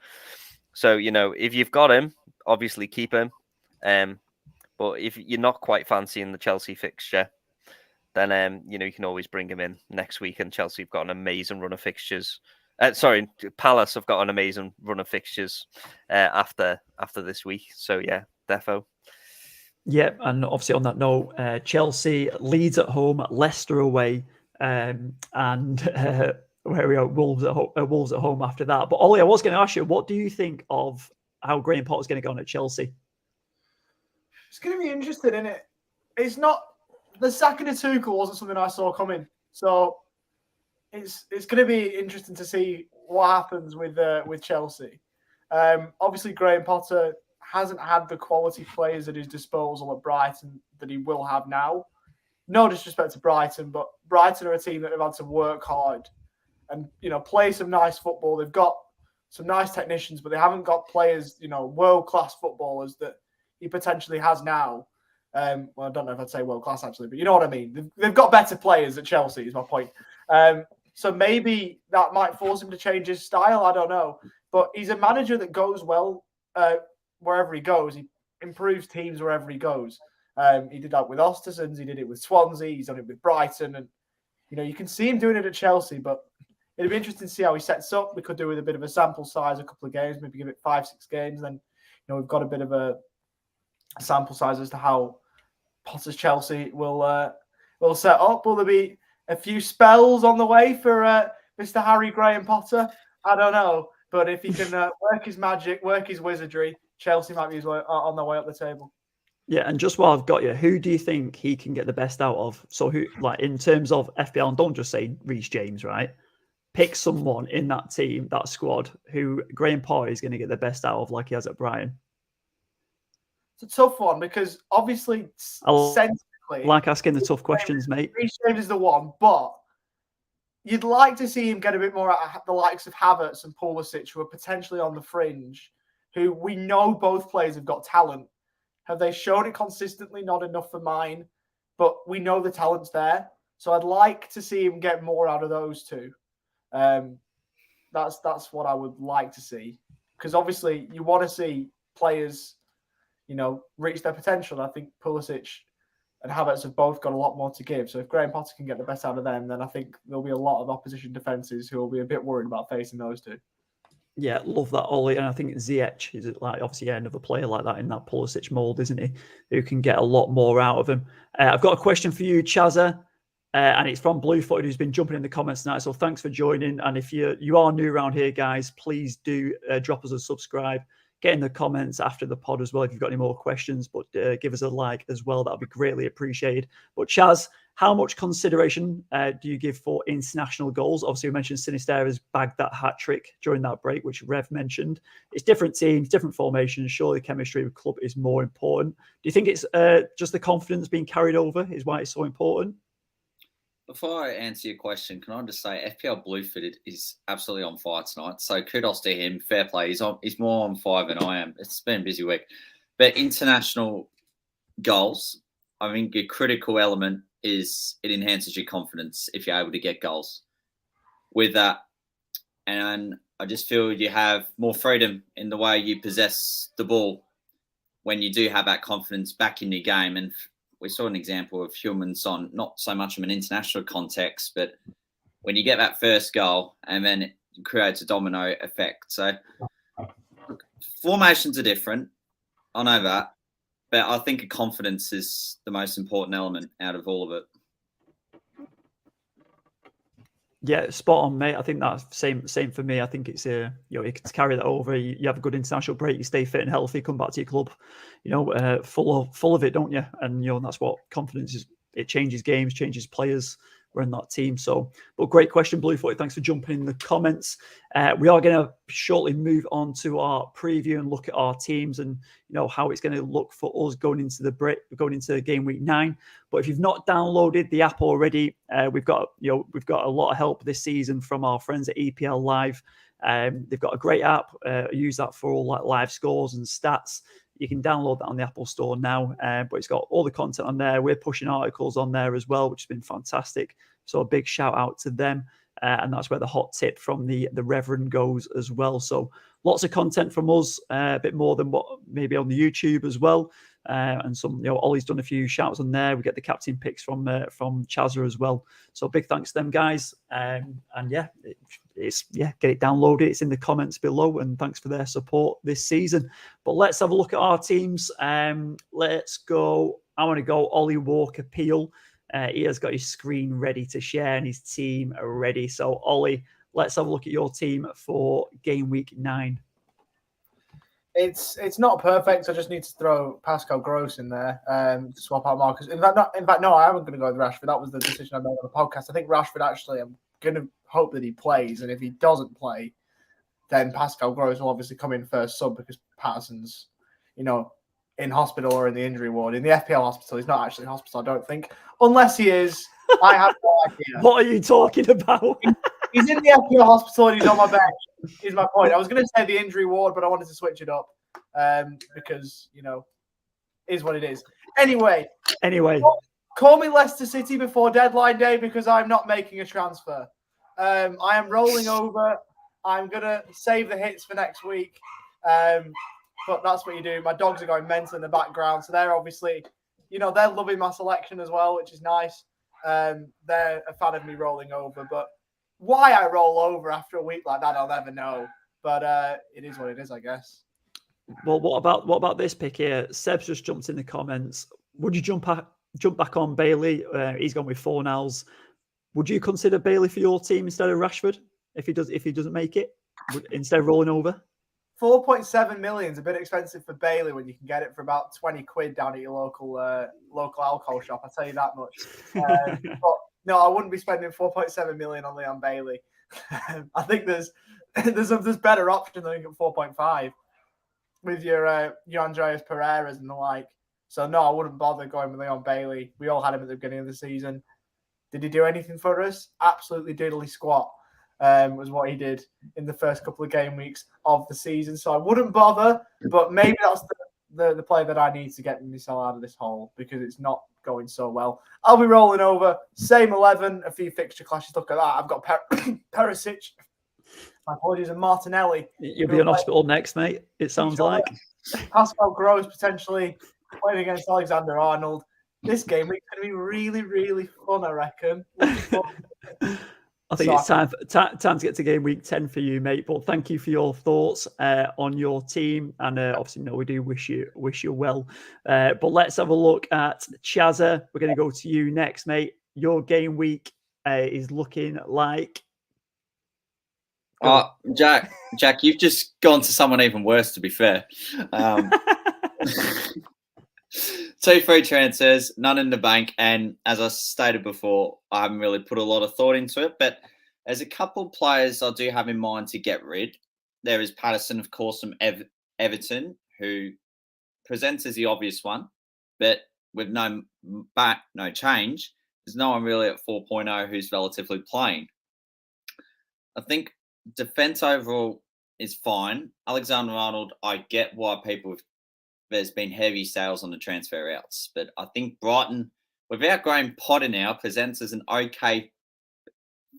S3: So if you've got him, obviously keep him. But if you're not quite fancying the Chelsea fixture, then you can always bring him in next week. And Chelsea have got an amazing run of fixtures. Palace have got an amazing run of fixtures after this week. So yeah, defo.
S1: Yeah, and obviously on that note, Chelsea, Leeds at home, Leicester away, and where we are, Wolves at home after that. But Ollie, I was going to ask you, what do you think of how Graham Potter's going to go on at Chelsea?
S2: It's going to be interesting, isn't it? It's not the sacking of Tuchel wasn't something I saw coming. So it's going to be interesting to see what happens with Chelsea. Obviously, Graham Potter hasn't had the quality players at his disposal at Brighton that he will have now. No disrespect to Brighton, but Brighton are a team that have had to work hard and, play some nice football. They've got some nice technicians, but they haven't got players, world-class footballers that he potentially has now. Well, I don't know if I'd say world-class, actually, but you know what I mean. They've got better players at Chelsea, is my point. So maybe that might force him to change his style. I don't know. But he's a manager that goes well wherever he goes. He improves teams wherever he goes. He did that with Ostersons. He did it with Swansea. He's done it with Brighton. And, you can see him doing it at Chelsea, but it'd be interesting to see how he sets up. We could do with a bit of a sample size, a couple of games, maybe give it 5-6 games. Then, we've got a bit of a sample size as to how Potter's Chelsea will set up. Will there be a few spells on the way for Mr. Harry Graham Potter? I don't know. But if he can work his magic, work his wizardry, Chelsea might be on their way up the table.
S1: Yeah, and just while I've got you, who do you think he can get the best out of? So who, in terms of FPL, and don't just say Reece James, right? Pick someone in that team, that squad, who Graham Potter is going to get the best out of, like he has at Brighton.
S2: It's a tough one because obviously, sensibly,
S1: like asking the tough questions, mate.
S2: Reece James is the one, but you'd like to see him get a bit more at the likes of Havertz and Pulisic, who are potentially on the fringe, who we know both players have got talent. Have they shown it consistently? Not enough for mine, but we know the talent's there. So I'd like to see him get more out of those two. That's what I would like to see, because obviously you want to see players, reach their potential. I think Pulisic and Havertz have both got a lot more to give. So if Graham Potter can get the best out of them, then I think there'll be a lot of opposition defences who will be a bit worried about facing those two.
S1: Yeah, love that, Ollie. And I think Ziyech is obviously another player like that in that Pulisic mould, isn't he? Who can get a lot more out of him. I've got a question for you, Chazza, and it's from Bluefooted, who's been jumping in the comments tonight. So thanks for joining. And if you are new around here, guys, please do drop us a subscribe. Get in the comments after the pod as well if you've got any more questions, but give us a like as well. That would be greatly appreciated. But Chaz, how much consideration do you give for international goals? Obviously, we mentioned Sinisterra's bagged that hat-trick during that break, which Rev mentioned. It's different teams, different formations. Surely chemistry with club is more important. Do you think it's just the confidence being carried over is why it's so important?
S4: Before I answer your question, can I just say FPL Bluefooted is absolutely on fire tonight. So kudos to him. Fair play. He's more on fire than I am. It's been a busy week. But international goals, I think a critical element is it enhances your confidence if you're able to get goals with that. And I just feel you have more freedom in the way you possess the ball when you do have that confidence back in your game. And we saw an example of Heung-min Son, not so much from an international context, but when you get that first goal and then it creates a domino effect. So formations are different. I know that. But I think confidence is the most important element out of all of it.
S1: Yeah, spot on, mate. I think that's same for me. I think it's you can carry that over. You have a good international break, you stay fit and healthy, come back to your club, full of it, don't you? And that's what confidence is. It changes games, changes players. We're in that team. So, but great question, Bluefoot. Thanks for jumping in the comments. We are going to shortly move on to our preview and look at our teams and how it's going to look for us going into game week 9. But if you've not downloaded the app already, we've got a lot of help this season from our friends at EPL Live. They've got a great app. I use that for all live scores and stats. You can download that on the Apple Store now, but it's got all the content on there. We're pushing articles on there as well, which has been fantastic. So a big shout out to them. And that's where the hot tip from the Reverend goes as well. So lots of content from us, a bit more than what maybe on the YouTube as well. And some, Ollie's done a few shouts on there. We get the captain picks from Chazza as well. So big thanks to them guys. And get it downloaded. It's in the comments below. And thanks for their support this season. But let's have a look at our teams. Let's go. I want to go Ollie Walker Peel. He has got his screen ready to share and his team ready. So Ollie, let's have a look at your team for game week 9.
S2: It's not perfect. I just need to throw Pascal Gross in there to swap out Marcus. In fact, no, I am going to go with Rashford. That was the decision I made on the podcast. I think Rashford actually. I'm going to hope that he plays, and if he doesn't play, then Pascal Gross will obviously come in first sub because Patterson's, in hospital or in the injury ward. In the FPL hospital, he's not actually in hospital, I don't think, unless he is. I have no idea.
S1: What are you talking about?
S2: He's in the FPL hospital and he's on my bench. Is my point. I was going to say the injury ward, but I wanted to switch it up because, is what it is. Anyway. Call me Leicester City before deadline day because I'm not making a transfer. I am rolling over. I'm going to save the hits for next week. But that's what you do. My dogs are going mental in the background. So they're obviously, they're loving my selection as well, which is nice. They're a fan of me rolling over. But why I roll over after a week like that, I'll never know. But it is what it is, I guess.
S1: Well, what about this pick here? Seb's just jumped in the comments. Would you jump back on Bailey? He's gone with 4 nows. Would you consider Bailey for your team instead of Rashford if he doesn't make it instead of rolling over?
S2: 4.7 million is a bit expensive for Bailey when you can get it for about 20 quid down at your local alcohol shop. I'll tell you that much. But no, I wouldn't be spending 4.7 million on Leon Bailey. I think there's better option than 4.5 with your Andreas Pereiras and the like. So no, I wouldn't bother going with Leon Bailey. We all had him at the beginning of the season. Did he do anything for us? Absolutely diddly squat. Was what he did in the first couple of game weeks of the season. So I wouldn't bother, but maybe that's the play that I need to get myself out of this hole because it's not going so well. I'll be rolling over. Same 11, a few fixture clashes. Look at that. I've got Perisic. My apologies, and Martinelli.
S1: You'll be in hospital next, mate. It sounds like.
S2: Pascal Gross potentially playing against Alexander Arnold. This game week's going to be really, really fun, I reckon.
S1: I think it's time to get to game week 10 for you, mate. But thank you for your thoughts on your team, and obviously, we do wish you well. But let's have a look at Chazza. We're going to go to you next, mate. Your game week is looking like.
S4: Jack, you've just gone to someone even worse. To be fair, 2 free transfers, none in the bank, and as I stated before, I haven't really put a lot of thought into it, but there's a couple of players I do have in mind to get rid. There is Patterson, of course, from Everton, who presents as the obvious one, but with no change, there's no one really at 4.0 who's relatively playing. I think defense overall is fine. Alexander Arnold, I get why there's been heavy sales on the transfer outs, but I think Brighton, without Graham Potter now, presents as an okay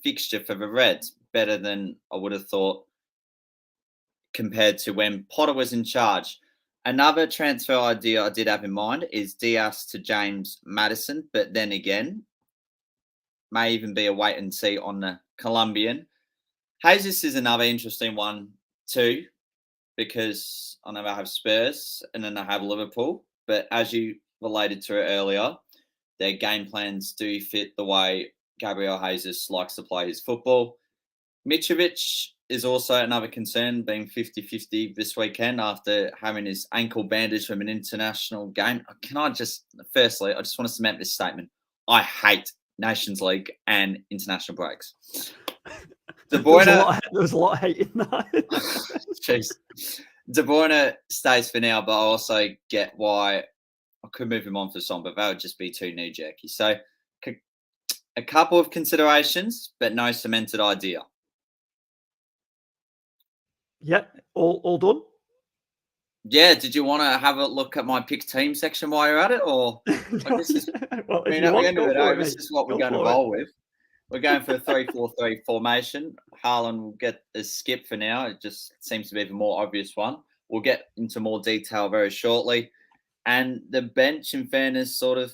S4: fixture for the Reds, better than I would have thought compared to when Potter was in charge. Another transfer idea I did have in mind is Diaz to James Maddison, but then again, may even be a wait and see on the Colombian. Jesus is another interesting one too, because I know I have Spurs and then I have Liverpool, but as you related to it earlier, their game plans do fit the way Gabriel Jesus likes to play his football. Mitrovic is also another concern, being 50-50 this weekend after having his ankle bandaged from an international game. Firstly, I just want to cement this statement. I hate Nations League and international breaks. De Bruyne,
S1: there was a lot of hate in that.
S4: Jeez. De Bruyne stays for now, but I also get why I could move him on for Son, but that would just be too knee-jerky. So a couple of considerations, but no cemented idea.
S1: Yeah, all done.
S4: Yeah, did you want to have a look at my pick team section while you're at it, or this is, at the end of the day, this is what we're going to roll with. We're going for a 3-4-3 formation. Haaland will get a skip for now. It just seems to be the more obvious one. We'll get into more detail very shortly. And the bench, in fairness, sort of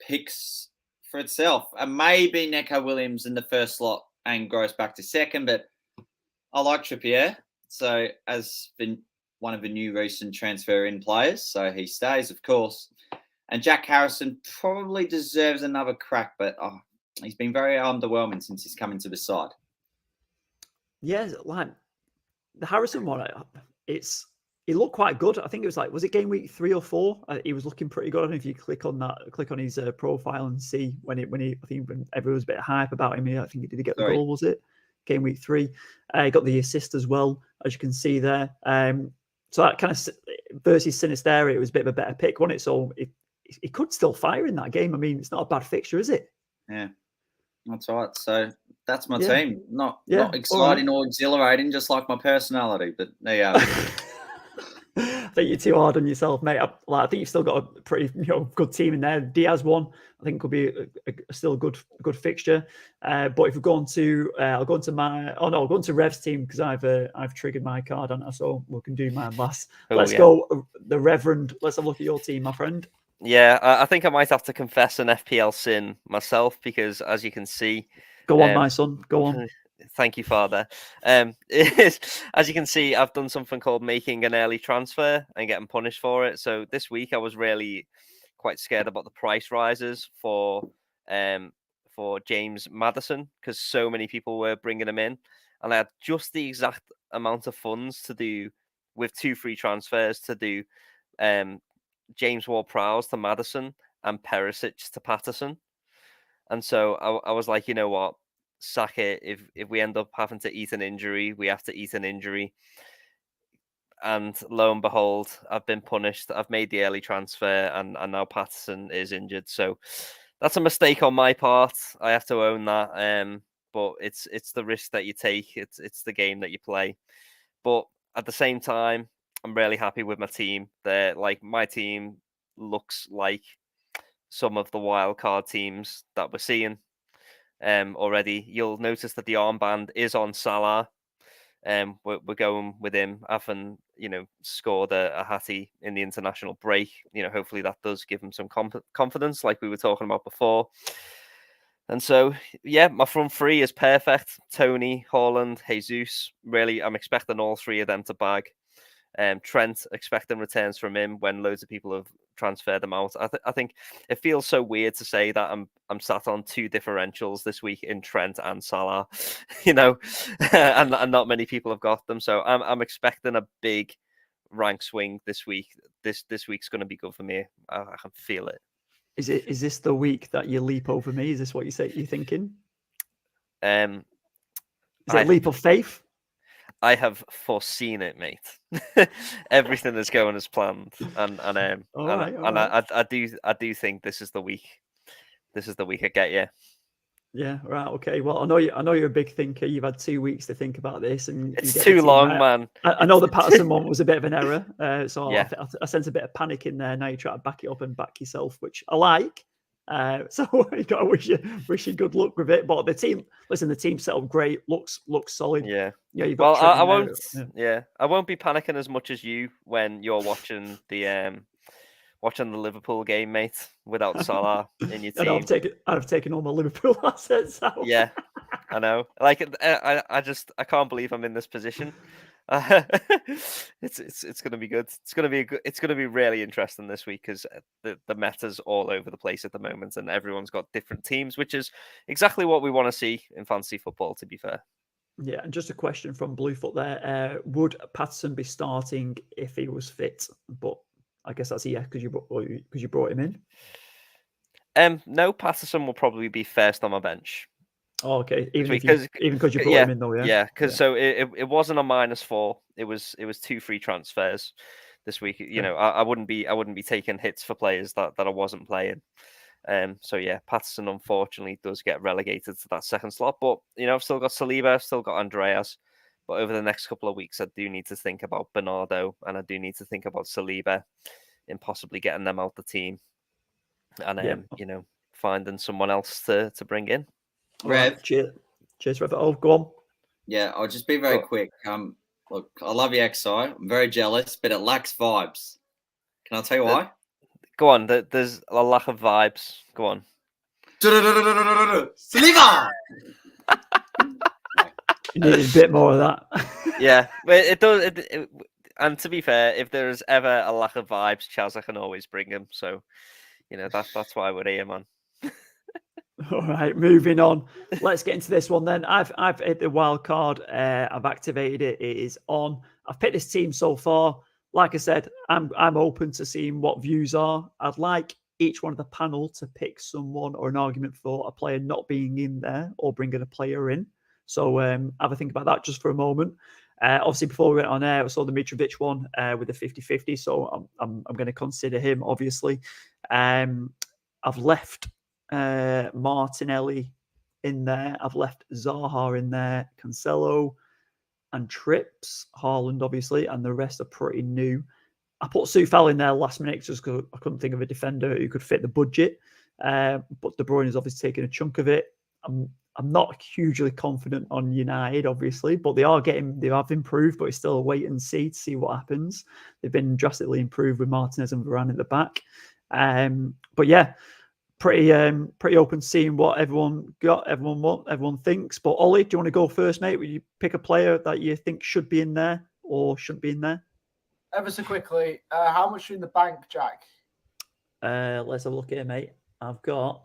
S4: picks for itself. And maybe Neco Williams in the first slot and Gross back to second, but I like Trippier. So as one of the new recent transfer in players, so he stays, of course. And Jack Harrison probably deserves another crack, but he's been very underwhelming since he's come into the side.
S1: Yeah, like the Harrison one, it's he looked quite good. I think it was like, was it game week 3 or 4? He was looking pretty good. I don't know if you click on his profile and see when I think when everyone was a bit hype about him. I think he did get the goal, was it? Game week 3. He got the assist as well, as you can see there. So that kind of versus Sinisterra, it was a bit of a better pick, wasn't it? So he could still fire in that game. I mean, it's not a bad fixture, is it?
S4: Yeah, that's right. So that's my team. Not exciting or exhilarating, just like my personality. But there you go.
S1: I think you're too hard on yourself, mate. I think you've still got a pretty good team in there. Diaz one, I think, could be still a good fixture. But if we're going to, I'll go into Rev's team because I've triggered my card on it, so we can do mine last. Let's go, the Reverend. Let's have a look at your team, my friend.
S3: Yeah, I think I might have to confess an FPL sin myself because, as you can see,
S1: go on, my son, go on.
S3: Thank you, Father. As you can see, I've done something called making an early transfer and getting punished for it. So this week I was really quite scared about the price rises for James Maddison because so many people were bringing him in, and I had just the exact amount of funds to do with 2 free transfers to do James Ward-Prowse to Maddison and Perisic to Patterson. And so I was like, you know what? Sack it. If we end up having to eat an injury, we have to eat an injury. And lo and behold, I've been punished. I've made the early transfer, and now Patterson is injured. So that's a mistake on my part. I have to own that. But it's the risk that you take. It's the game that you play. But at the same time, I'm really happy with my team. My team looks like some of the wildcard teams that we're seeing. Already, you'll notice that the armband is on Salah. We're going with him, having scored a hattie in the international break. Hopefully that does give him some confidence, like we were talking about before. And so, yeah, my front 3 is perfect. Tony, Haaland, Jesus. Really, I'm expecting all 3 of them to bag. Trent, expecting returns from him when loads of people have transferred them out. I think it feels so weird to say that I'm sat on 2 differentials this week in Trent and Salah, and not many people have got them. So I'm expecting a big rank swing this week. This week's going to be good for me. I can feel it.
S1: Is this the week that you leap over me? Is this what you're thinking? Is it a leap of faith?
S3: I have foreseen it, mate. Everything is going as planned, and I do think this is the week. This is the week I get you.
S1: Yeah, right. Okay. Well, I know you're a big thinker. You've had 2 weeks to think about this, and
S3: it's too long, man.
S1: I know the Patterson one was a bit of an error, so yeah. I sense a bit of panic in there. Now you try to back it up and back yourself, which I like. So you got to wish you good luck with it. But the team set up great, looks solid.
S3: Yeah.
S1: You've got
S3: I won't. Yeah, I won't be panicking as much as you when you're watching the Liverpool game, mate, without Salah in your team.
S1: I've taken all my Liverpool assets out.
S3: Yeah, I know. Like I can't believe I'm in this position. It's going to be good. It's going to be really interesting this week because the meta's all over the place at the moment, and everyone's got different teams, which is exactly what we want to see in fantasy football. To be fair.
S1: Yeah, and just a question from Bluefoot there: would Patterson be starting if he was fit? But I guess that's a yeah because you brought him in.
S3: No, Patterson will probably be first on my bench.
S1: Oh, okay. Even because you brought him in though, yeah.
S3: Yeah, because so it wasn't a -4. It was 2 free transfers this week. I wouldn't be taking hits for players that I wasn't playing. So yeah, Patterson unfortunately does get relegated to that second slot. But I've still got Saliba, I've still got Andreas. But over the next couple of weeks, I do need to think about Bernardo and I do need to think about Saliba and possibly getting them out the team. And finding someone else to bring in.
S4: Rev.
S1: Right. Cheers, Rev. Oh, go on.
S4: Yeah, I'll just be very quick. Look, I love your XI. I'm very jealous, but it lacks vibes. Can I tell you why?
S3: Go on. There's a lack of vibes. Go on.
S4: Saliba!
S1: You need a bit more of that.
S3: Yeah, but it does. And to be fair, if there's ever a lack of vibes, Chaz, I can always bring him. So, that's why we're here, man.
S1: All right, moving on. Let's get into this one then. I've hit the wild card. I've activated it. It is on. I've picked this team so far. like I said, I'm open to seeing what views are. I'd like each one of the panel to pick someone or an argument for a player not being in there or bringing a player in. So have a think about that just for a moment. Obviously, before we went on air, I saw the Mitrovic one with the 50-50, so I'm going to consider him, obviously. I've left Martinelli in there. I've left Zaha in there, Cancelo and Trips, Haaland, obviously, and the rest are pretty new. I put Soufal in there last minute just because I couldn't think of a defender who could fit the budget. But De Bruyne has obviously taken a chunk of it. I'm not hugely confident on United, obviously, but they have improved, but it's still a wait and see to see what happens. They've been drastically improved with Martinez and Varane at the back. But yeah, pretty open to seeing what everyone thinks. But Ollie, do you want to go first, mate? Will you pick a player that you think should be in there or shouldn't be in there?
S2: Ever so quickly, how much are in the bank, Jack?
S1: Let's have a look here, mate. Let's go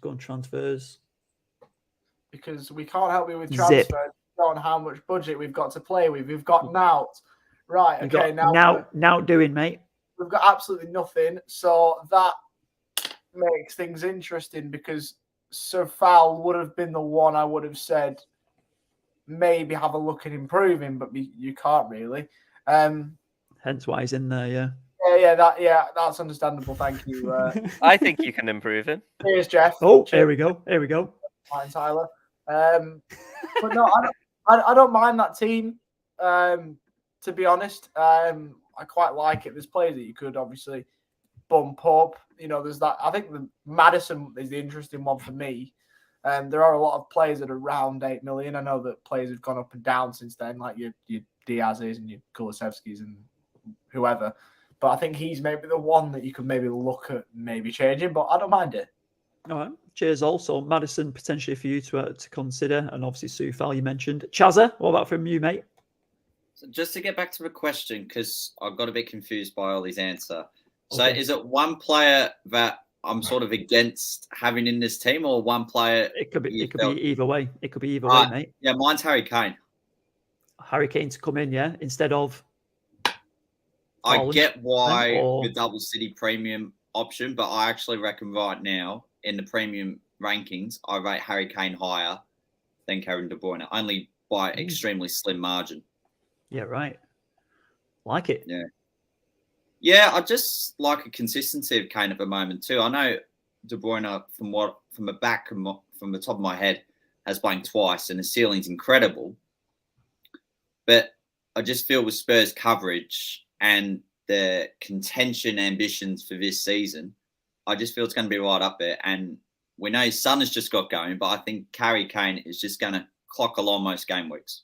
S1: on transfers.
S2: Because we can't help you with transfers on how much budget we've got to play with. We've got Nout. Right, okay.
S1: Now doing, mate.
S2: We've got absolutely nothing. So that makes things interesting because Soufal would have been the one I would have said maybe have a look at improving, but you can't really.
S1: Hence why he's in there, yeah.
S2: That's understandable. Thank you.
S3: I think you can improve him.
S2: Cheers, Jeff.
S1: Oh,
S2: Cheers.
S1: Here we go.
S2: Fine, Tyler. But no, I don't mind that team. To be honest, I quite like it. There's players that you could obviously bump up. You know, there's that. I think the Maddison is the interesting one for me. There are a lot of players that are around 8 million. I know that players have gone up and down since then, like your Diaz's and your Kulusevskis and whoever. But I think he's maybe the one that you could maybe look at maybe changing. But I don't mind it.
S1: All right. Cheers. Also, Maddison potentially for you to consider, and obviously Soufal you mentioned. Chazza, what about from you, mate?
S4: So just to get back to the question, because I got a bit confused by Ollie's answer. So
S1: Okay.
S4: is it one player that I'm sort of against having in this team, or one player?
S1: It could be either way. It could be either way, mate.
S4: Yeah, mine's Harry Kane.
S1: Harry Kane to come in, yeah, instead of.
S4: I
S1: Haaland,
S4: get why the double city premium option, but I actually reckon right now in the premium rankings, I rate Harry Kane higher than Kevin De Bruyne, only by extremely slim margin.
S1: Yeah, right. Like it.
S4: Yeah, I just like a consistency of Kane at the moment too. I know De Bruyne, from the back and from the top of my head, has played twice, and the ceiling's incredible. But I just feel with Spurs' coverage and the contention ambitions for this season, I just feel it's going to be right up there. And we know his son has just got going, but I think Harry Kane is just going to clock along most game weeks.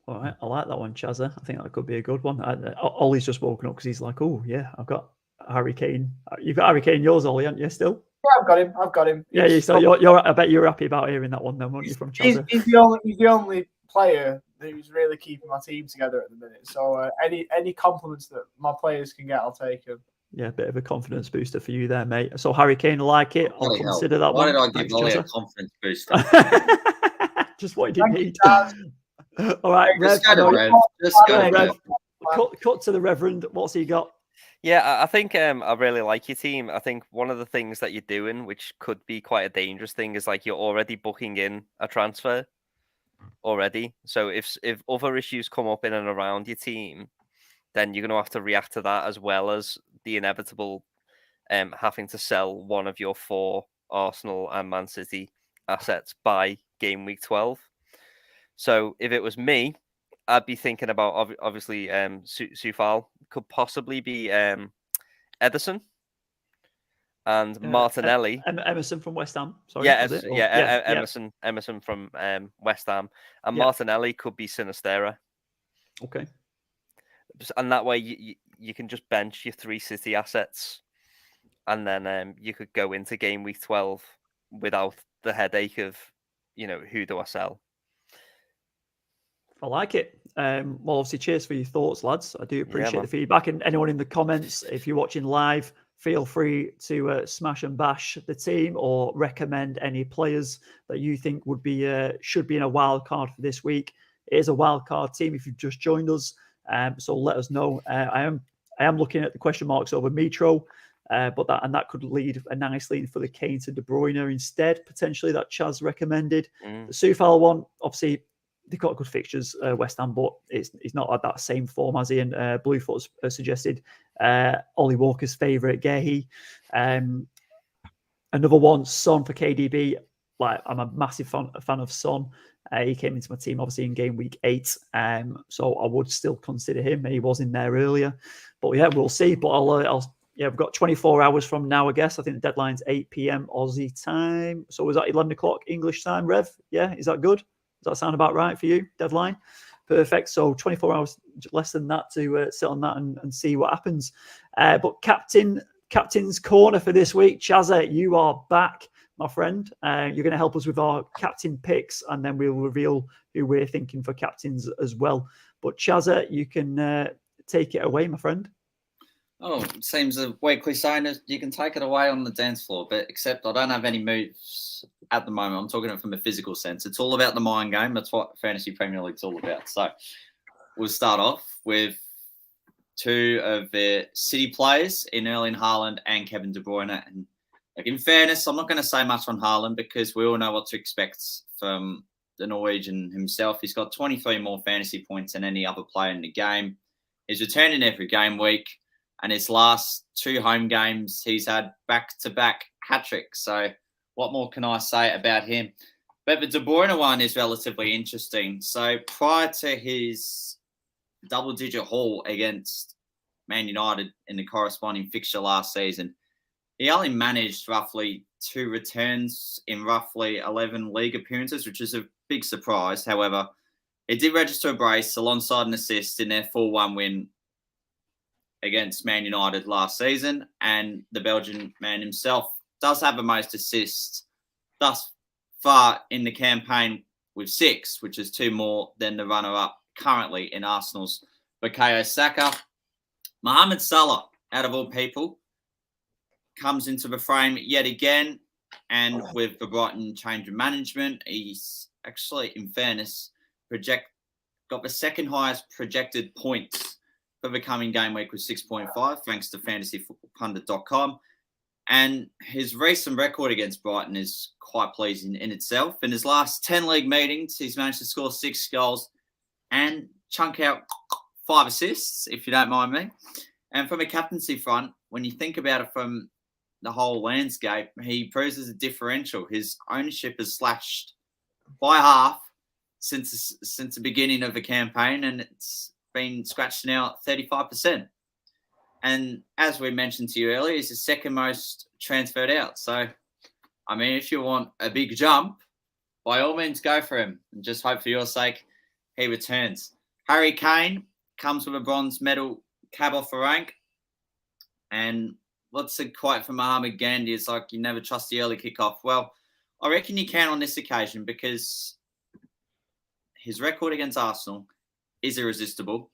S1: All right, I like that one, Chazza. I think that could be a good one. Ollie's just woken up because he's like, oh, yeah, I've got Harry Kane. You've got Harry Kane yours, Ollie, haven't you, still?
S2: Yeah, I've got him.
S1: Yeah, so I bet you're happy about hearing that one then, weren't you, from Chazza?
S2: He's the only player who's really keeping my team together at the minute. So any compliments that my players can get, I'll take them.
S1: Yeah, a bit of a confidence booster for you there, mate. So Harry Kane, like it. I'll consider that one.
S4: Why did I give Ollie a confidence booster?
S1: Just what he didn't need. All right,
S4: Rev.
S1: Cut to the Reverend. What's he got?
S3: Yeah, I think I really like your team. I think one of the things that you're doing, which could be quite a dangerous thing, is like you're already booking in a transfer already. So if other issues come up in and around your team, then you're going to have to react to that, as well as the inevitable having to sell one of your 4 Arsenal and Man City assets by game week 12. So if it was me, I'd be thinking about obviously Soufal could possibly be Ederson and Martinelli.
S1: Emerson from West Ham. Sorry, Emerson
S3: from West Ham, and
S1: Yeah.
S3: Martinelli could be Sinistera.
S1: Okay.
S3: And that way you can just bench your 3 City assets, and then you could go into game week 12 without the headache of, who do I sell?
S1: I like it. Well, obviously, cheers for your thoughts, lads. I do appreciate the feedback. And anyone in the comments, if you're watching live, feel free to smash and bash the team or recommend any players that you think would be should be in a wild card for this week. It is a wild card team if you've just joined us. So let us know. I am looking at the question marks over Mitro, but that could lead a nice lead for the Kane to De Bruyne instead, potentially, that Chaz recommended. The Sufal one, obviously, they've got good fixtures, West Ham, but it's not at that same form as Ian Bluefoot suggested. Ollie Walker's favourite, Gehi. Another one, Son for KDB. Like, I'm a massive fan of Son. He came into my team, obviously, in game week 8. So I would still consider him. He was in there earlier. But yeah, we'll see. But we've got 24 hours from now, I guess. I think the deadline's 8 p.m. Aussie time. So is that 11 o'clock English time, Rev? Yeah, is that good? Does that sound about right for you, deadline? Perfect. So 24 hours, less than that, to sit on that and see what happens. But Captain's Corner for this week. Chaz, you are back, my friend. You're going to help us with our captain picks, and then we'll reveal who we're thinking for captains as well. But Chaz, you can take it away, my friend.
S4: Oh, it seems a weekly saying that you can take it away on the dance floor, but except I don't have any moves at the moment. I'm talking from a physical sense. It's all about the mind game. That's what Fantasy Premier League's all about. So we'll start off with two of the City players in Erling Haaland and Kevin De Bruyne. And like, in fairness, I'm not going to say much on Haaland because we all know what to expect from the Norwegian himself. He's got 23 more fantasy points than any other player in the game. He's returning every game week. And his last 2 home games, he's had back-to-back hat-tricks. So what more can I say about him? But the De Bruyne one is relatively interesting. So prior to his double-digit haul against Man United in the corresponding fixture last season, he only managed roughly 2 returns in roughly 11 league appearances, which is a big surprise. However, he did register a brace alongside an assist in their 4-1 win against Man United last season, and the Belgian man himself does have the most assists thus far in the campaign with 6, which is 2 more than the runner-up currently in Arsenal's Bukayo Saka. Mohamed Salah, out of all people, comes into the frame yet again, and with the Brighton change of management, he's actually, in fairness, got the second highest projected points for the coming game week with 6.5, thanks to fantasyfootballpundit.com. And his recent record against Brighton is quite pleasing in itself. In his last 10 league meetings, he's managed to score 6 goals and chunk out 5 assists, if you don't mind me. And from a captaincy front, when you think about it from the whole landscape, he proves as a differential. His ownership has slashed by half since the beginning of the campaign, and it's been scratched now at 35%. And as we mentioned to you earlier, he's the second most transferred out. So, I mean, if you want a big jump, by all means go for him. And just hope for your sake he returns. Harry Kane comes with a bronze medal cab off the rank. And what's the quote from Mohamed Gandhi? It's like, you never trust the early kickoff. Well, I reckon you can on this occasion because his record against Arsenal is irresistible.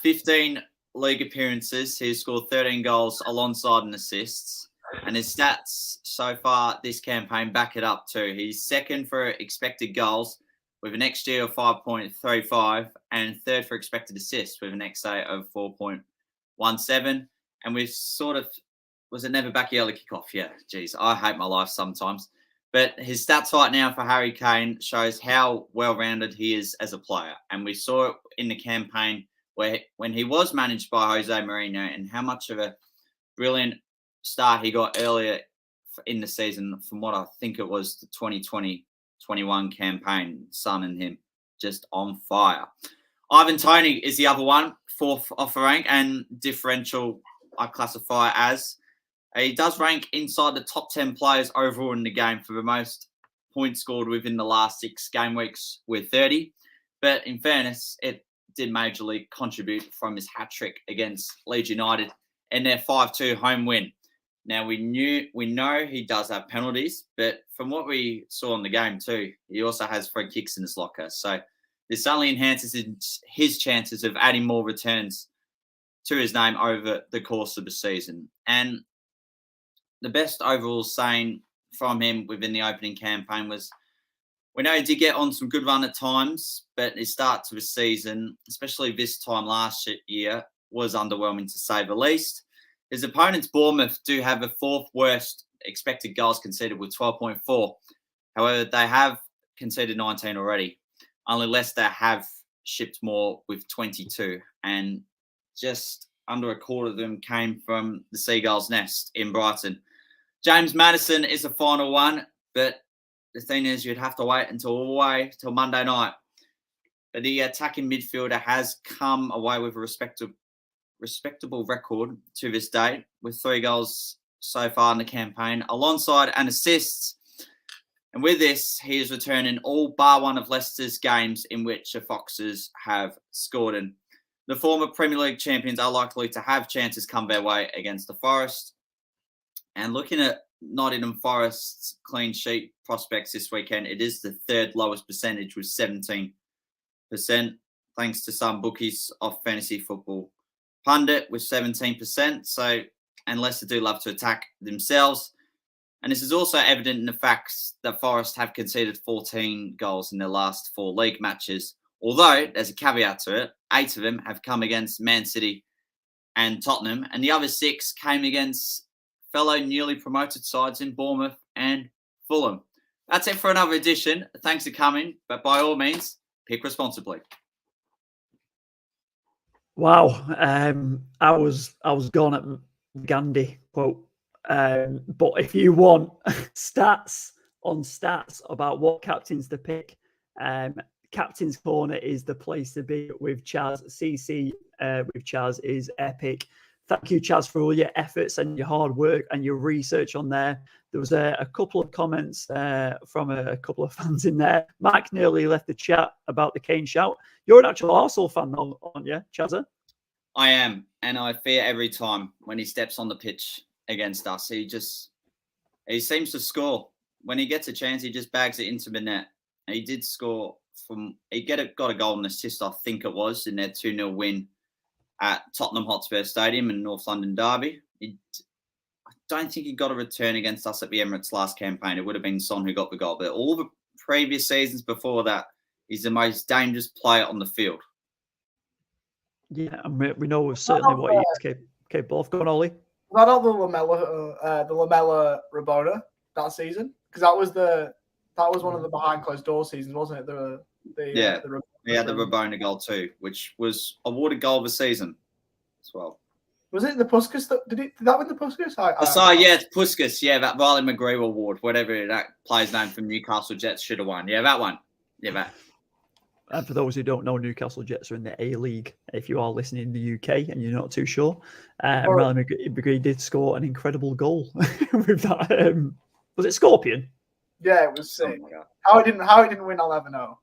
S4: 15 league appearances. He's scored 13 goals alongside an assists. And his stats so far this campaign back it up too. He's second for expected goals with an XG of 5.35 and third for expected assists with an XA of 4.17. And we've sort of, was it never back early kickoff? Yeah, geez, I hate my life sometimes. But his stats right now for Harry Kane shows how well-rounded he is as a player. And we saw it in the campaign when he was managed by Jose Mourinho and how much of a brilliant start he got earlier in the season from what I think it was the 2020-21 campaign. Son and him just on fire. Ivan Toney is the other one, 4th off the rank, and differential I classify as. He does rank inside the top 10 players overall in the game for the most points scored within the last 6 game weeks with 30. But in fairness, it did majorly contribute from his hat-trick against Leeds United in their 5-2 home win. Now, we know he does have penalties, but from what we saw in the game too, he also has free kicks in his locker. So this only enhances his chances of adding more returns to his name over the course of the season. And the best overall saying from him within the opening campaign was, We know he did get on some good run at times, but his start to the season, especially this time last year, was underwhelming to say the least. His opponents, Bournemouth, do have the 4th worst expected goals conceded with 12.4. However, they have conceded 19 already. Only Leicester have shipped more with 22, and just under a quarter of them came from the Seagulls' Nest in Brighton. James Maddison is the final one, but the thing is, you'd have to wait until Monday night. But the attacking midfielder has come away with a respectable record to this date, with 3 goals so far in the campaign, alongside an assist. And with this, he is returning all bar one of Leicester's games in which the Foxes have scored in. The former Premier League champions are likely to have chances come their way against the Forest. And looking at Nottingham Forest's clean sheet prospects this weekend, it is the 3rd lowest percentage with 17%, thanks to some bookies of Fantasy Football Pundit with 17%. So, and Leicester do love to attack themselves. And this is also evident in the facts that Forest have conceded 14 goals in their last 4 league matches. Although there's a caveat to it, 8 of them have come against Man City and Tottenham, and the other 6 came against fellow newly promoted sides in Bournemouth and Fulham. That's it for another edition. Thanks for coming, but by all means, pick responsibly.
S1: Wow, I was gone at Gandhi quote. But if you want stats about what captains to pick, Captain's Corner is the place to be with Chaz. CC with Chaz is epic. Thank you, Chaz, for all your efforts and your hard work and your research on there. There was a couple of comments from a couple of fans in there. Mike nearly left the chat about the Kane shout. You're an actual Arsenal fan, aren't you, Chazza?
S4: I am, and I fear every time when he steps on the pitch against us. He seems to score. When he gets a chance, he just bags it into the net. And he did score got a goal and assist, I think it was, in their 2-0 win at Tottenham Hotspur Stadium in North London Derby. I don't think he got a return against us at the Emirates last campaign. It would have been Son who got the goal. But all the previous seasons before that, he's the most dangerous player on the field.
S1: Yeah, and we know certainly what he is capable of. Go on, Ollie.
S2: Was that not the Lamella Rabona that season? Because that was one of the behind closed door seasons, wasn't it? He had
S4: the Rabona goal too, which was awarded goal of the season as well.
S2: Was it the Puskas? Did that win the Puskas?
S4: It's Puskas. Yeah, that Riley McGrew Award, whatever that player's name from Newcastle Jets should have won. Yeah, that one. Yeah, that.
S1: And for those who don't know, Newcastle Jets are in the A-League. If you are listening in the UK and you're not too sure, Riley McGree did score an incredible goal with that. Was it Scorpion?
S2: Yeah, it was sick. How it didn't win, I'll never know.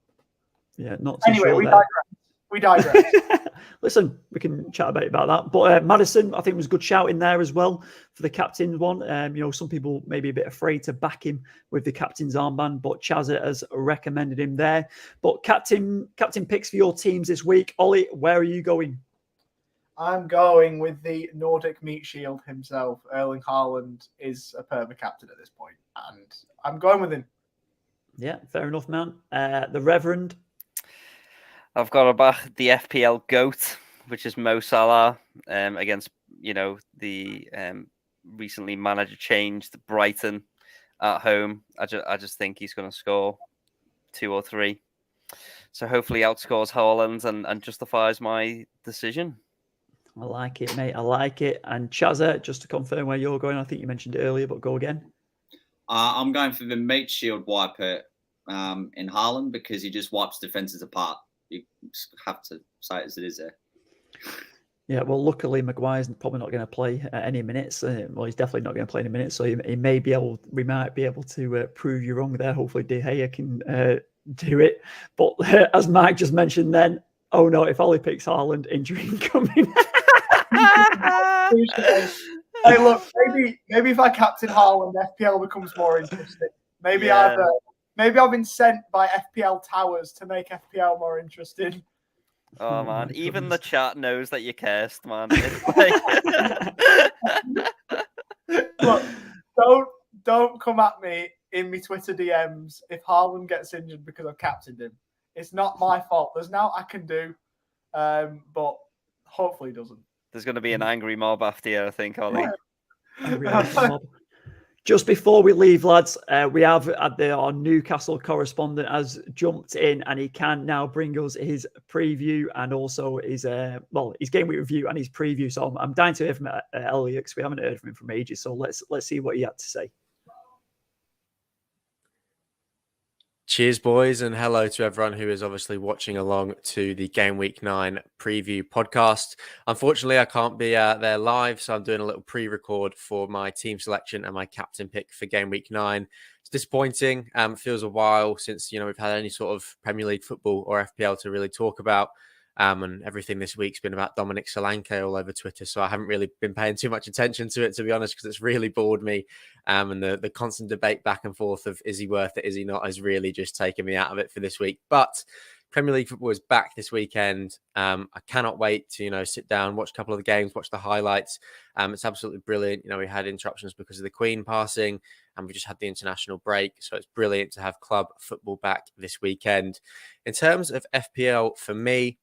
S1: Yeah, not too
S2: anyway,
S1: sure.
S2: We digress.
S1: Listen, we can chat about that. But Maddison, I think, was a good shout in there as well for the captain one. Some people may be a bit afraid to back him with the captain's armband, but Chaz has recommended him there. But captain picks for your teams this week. Ollie, where are you going?
S2: I'm going with the Nordic meat shield himself. Erling Haaland is a perma captain at this point, and I'm going with him.
S1: Yeah, fair enough, man. The Reverend.
S3: I've got to back the FPL GOAT, which is Mo Salah, against the recently manager changed Brighton at home. I just think he's going to score 2 or 3. So hopefully outscores Haaland and justifies my decision.
S1: I like it, mate. I like it. And Chazza, just to confirm where you're going, I think you mentioned it earlier, but go again.
S4: I'm going for the meat shield wiper in Haaland because he just wipes defenses apart. You just have to say it as it is there.
S1: Yeah, well, luckily Maguire's probably not going to play any minutes. He's definitely not going to play any minutes, so we might be able to prove you wrong there. Hopefully De Gea can do it. But as Mike just mentioned then, oh no, if Ollie picks Haaland, injury incoming.
S2: Hey, look, maybe if I captain Haaland, FPL becomes more interesting. Maybe I've been sent by FPL Towers to make FPL more interesting.
S3: Oh man, even the chat knows that you're cursed, man.
S2: Look, don't come at me in my Twitter DMs if Haaland gets injured because I've captained him. It's not my fault. There's now I can do, but hopefully he doesn't.
S3: There's going to be an angry mob after you, I think, Ollie.
S1: Just before we leave, lads, we have our Newcastle correspondent has jumped in, and he can now bring us his preview and also his game week review and his preview. So I'm dying to hear from Elliot because we haven't heard from him from ages. So let's see what he had to say.
S5: Cheers, boys, and hello to everyone who is obviously watching along to the Game Week 9 preview podcast. Unfortunately, I can't be there live, so I'm doing a little pre-record for my team selection and my captain pick for Game Week 9. It's disappointing. It feels a while since we've had any sort of Premier League football or FPL to really talk about. And everything this week's been about Dominic Solanke all over Twitter. So I haven't really been paying too much attention to it, to be honest, because it's really bored me. And the constant debate back and forth of is he worth it, is he not, has really just taken me out of it for this week. But Premier League football is back this weekend. I cannot wait to, sit down, watch a couple of the games, watch the highlights. It's absolutely brilliant. We had interruptions because of the Queen passing, and we just had the international break. So it's brilliant to have club football back this weekend. In terms of FPL, for me,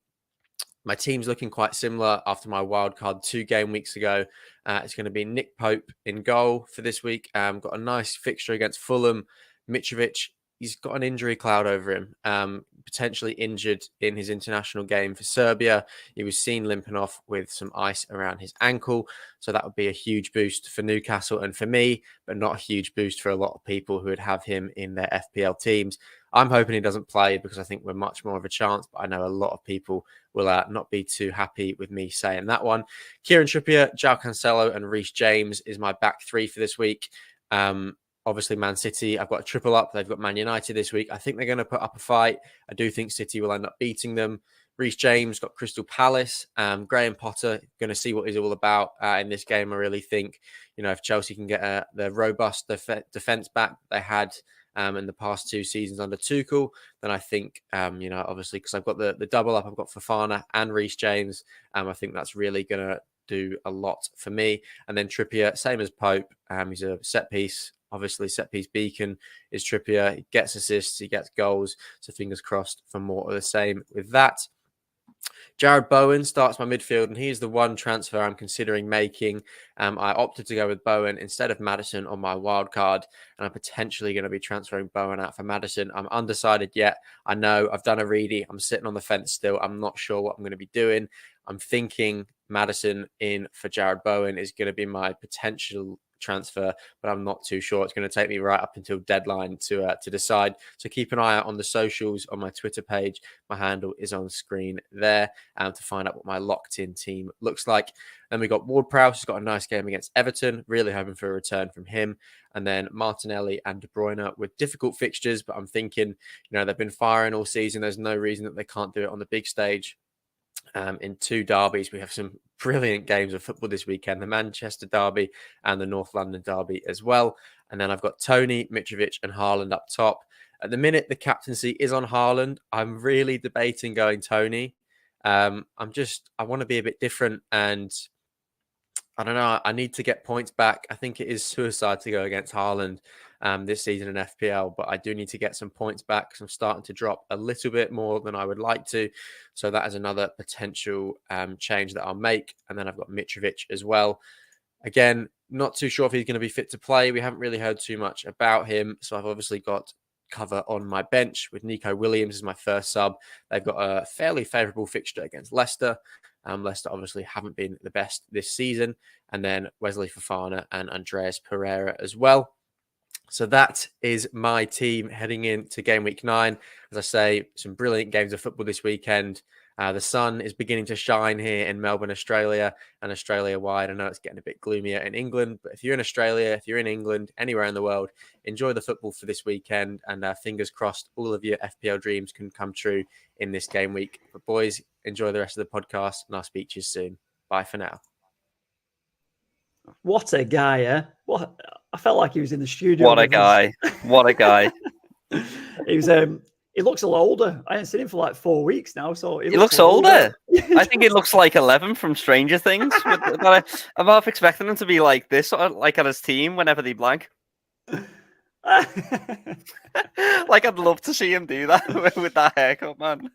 S5: my team's looking quite similar after my wildcard 2 game weeks ago. It's going to be Nick Pope in goal for this week. Got a nice fixture against Fulham. Mitrovic, he's got an injury cloud over him, potentially injured in his international game for Serbia. He was seen limping off with some ice around his ankle. So that would be a huge boost for Newcastle and for me, but not a huge boost for a lot of people who would have him in their FPL teams. I'm hoping he doesn't play because I think we're much more of a chance, but I know a lot of people will not be too happy with me saying that one. Kieran Trippier, João Cancelo and Reece James is my back 3 for this week. Obviously, Man City, I've got a triple up. They've got Man United this week. I think they're going to put up a fight. I do think City will end up beating them. Reece James got Crystal Palace. Graham Potter, going to see what he's all about in this game. I really think, if Chelsea can get the robust defence back they had in the past 2 seasons under Tuchel, then I think, obviously, because I've got the double up, I've got Fofana and Reece James. I think that's really going to do a lot for me. And then Trippier, same as Pope. He's a set piece. Obviously, set piece beacon is Trippier. He gets assists, he gets goals. So fingers crossed for more of the same with that. Jared Bowen starts my midfield, and he's the one transfer I'm considering making. I opted to go with Bowen instead of Maddison on my wild card, and I'm potentially going to be transferring Bowen out for Maddison. I'm undecided yet. I know I've done a ready. I'm sitting on the fence still. I'm not sure what I'm going to be doing. I'm thinking Maddison in for Jared Bowen is going to be my potential transfer, but I'm not too sure. It's going to take me right up until deadline to decide. So keep an eye out on the socials, on my Twitter page. My handle is on screen there, to find out what my locked-in team looks like. Then we got Ward-Prowse, who's got a nice game against Everton. Really hoping for a return from him. And then Martinelli and De Bruyne with difficult fixtures, but I'm thinking, they've been firing all season. There's no reason that they can't do it on the big stage. In 2 derbies, we have some brilliant games of football this weekend, the Manchester derby and the North London derby as well. And then I've got Tony, Mitrovic and Haaland up top. At the minute, the captaincy is on Haaland. I'm really debating going Tony. I want to be a bit different, and I don't know. I need to get points back. I think it is suicide to go against Haaland this season in FPL, but I do need to get some points back because I'm starting to drop a little bit more than I would like to. So that is another potential change that I'll make. And then I've got Mitrovic as well. Again, not too sure if he's going to be fit to play. We haven't really heard too much about him. So I've obviously got cover on my bench with Nico Williams as my first sub. They've got a fairly favourable fixture against Leicester. Leicester obviously haven't been the best this season. And then Wesley Fofana and Andreas Pereira as well. So that is my team heading into Game Week 9. As I say, some brilliant games of football this weekend. The sun is beginning to shine here in Melbourne, Australia, and Australia-wide. I know it's getting a bit gloomier in England, but if you're in Australia, if you're in England, anywhere in the world, enjoy the football for this weekend, and fingers crossed all of your FPL dreams can come true in this game week. But boys, enjoy the rest of the podcast, and I'll speak to you soon. Bye for now.
S1: What a guy, eh? What I felt like he was in the studio.
S3: What a guy. What a guy.
S1: He was he looks a lot older. I haven't seen him for like 4 weeks now, so
S3: he looks older. I think he looks like 11 from Stranger Things. I'm half expecting him to be like this, like at his team whenever they blank. Like, I'd love to see him do that with that haircut, man.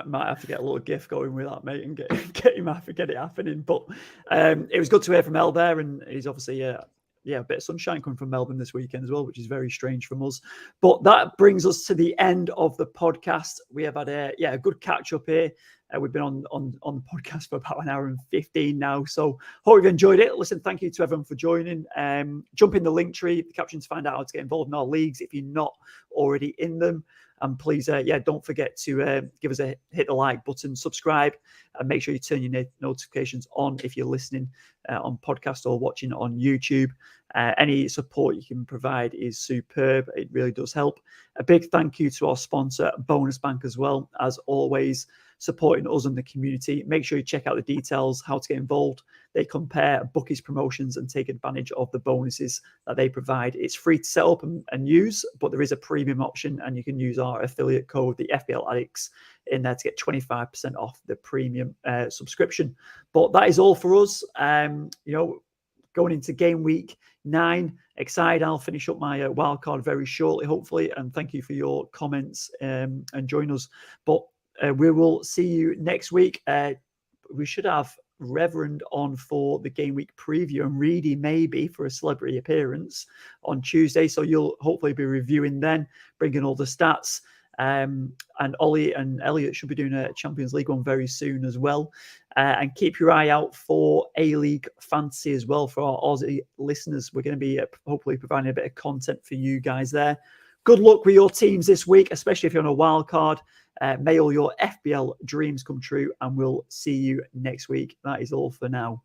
S1: Might have to get a little gift going with that, mate, and get it happening. But it was good to hear from El there, and he's obviously a bit of sunshine coming from Melbourne this weekend as well, which is very strange from us. But that brings us to the end of the podcast. We have had a good catch up here. We've been on the podcast for about an hour and 15 now. So hope you've enjoyed it. Listen, thank you to everyone for joining. Jump in the link tree, the captions, to find out how to get involved in our leagues if you're not already in them. And please, don't forget to give us hit the like button, subscribe, and make sure you turn your notifications on if you're listening on podcast or watching on YouTube. Any support you can provide is superb. It really does help. A big thank you to our sponsor, Bonus Bank, as well, as always, supporting us and the community. Make sure you check out the details, how to get involved. They compare bookies promotions and take advantage of the bonuses that they provide. It's free to set up and use, but there is a premium option, and you can use our affiliate code, the FPL Addicts, in there to get 25% off the premium subscription. But that is all for us. Going into game week 9, excited. I'll finish up my wildcard very shortly, hopefully, and thank you for your comments and join us. But we will see you next week. We should have Reverend on for the game week preview, and Reedy maybe for a celebrity appearance on Tuesday. So you'll hopefully be reviewing then, bringing all the stats. And Ollie and Elliot should be doing a Champions League one very soon as well. And keep your eye out for A-League Fantasy as well for our Aussie listeners. We're going to be hopefully providing a bit of content for you guys there. Good luck with your teams this week, especially if you're on a wild card. May all your FPL dreams come true, and we'll see you next week. That is all for now.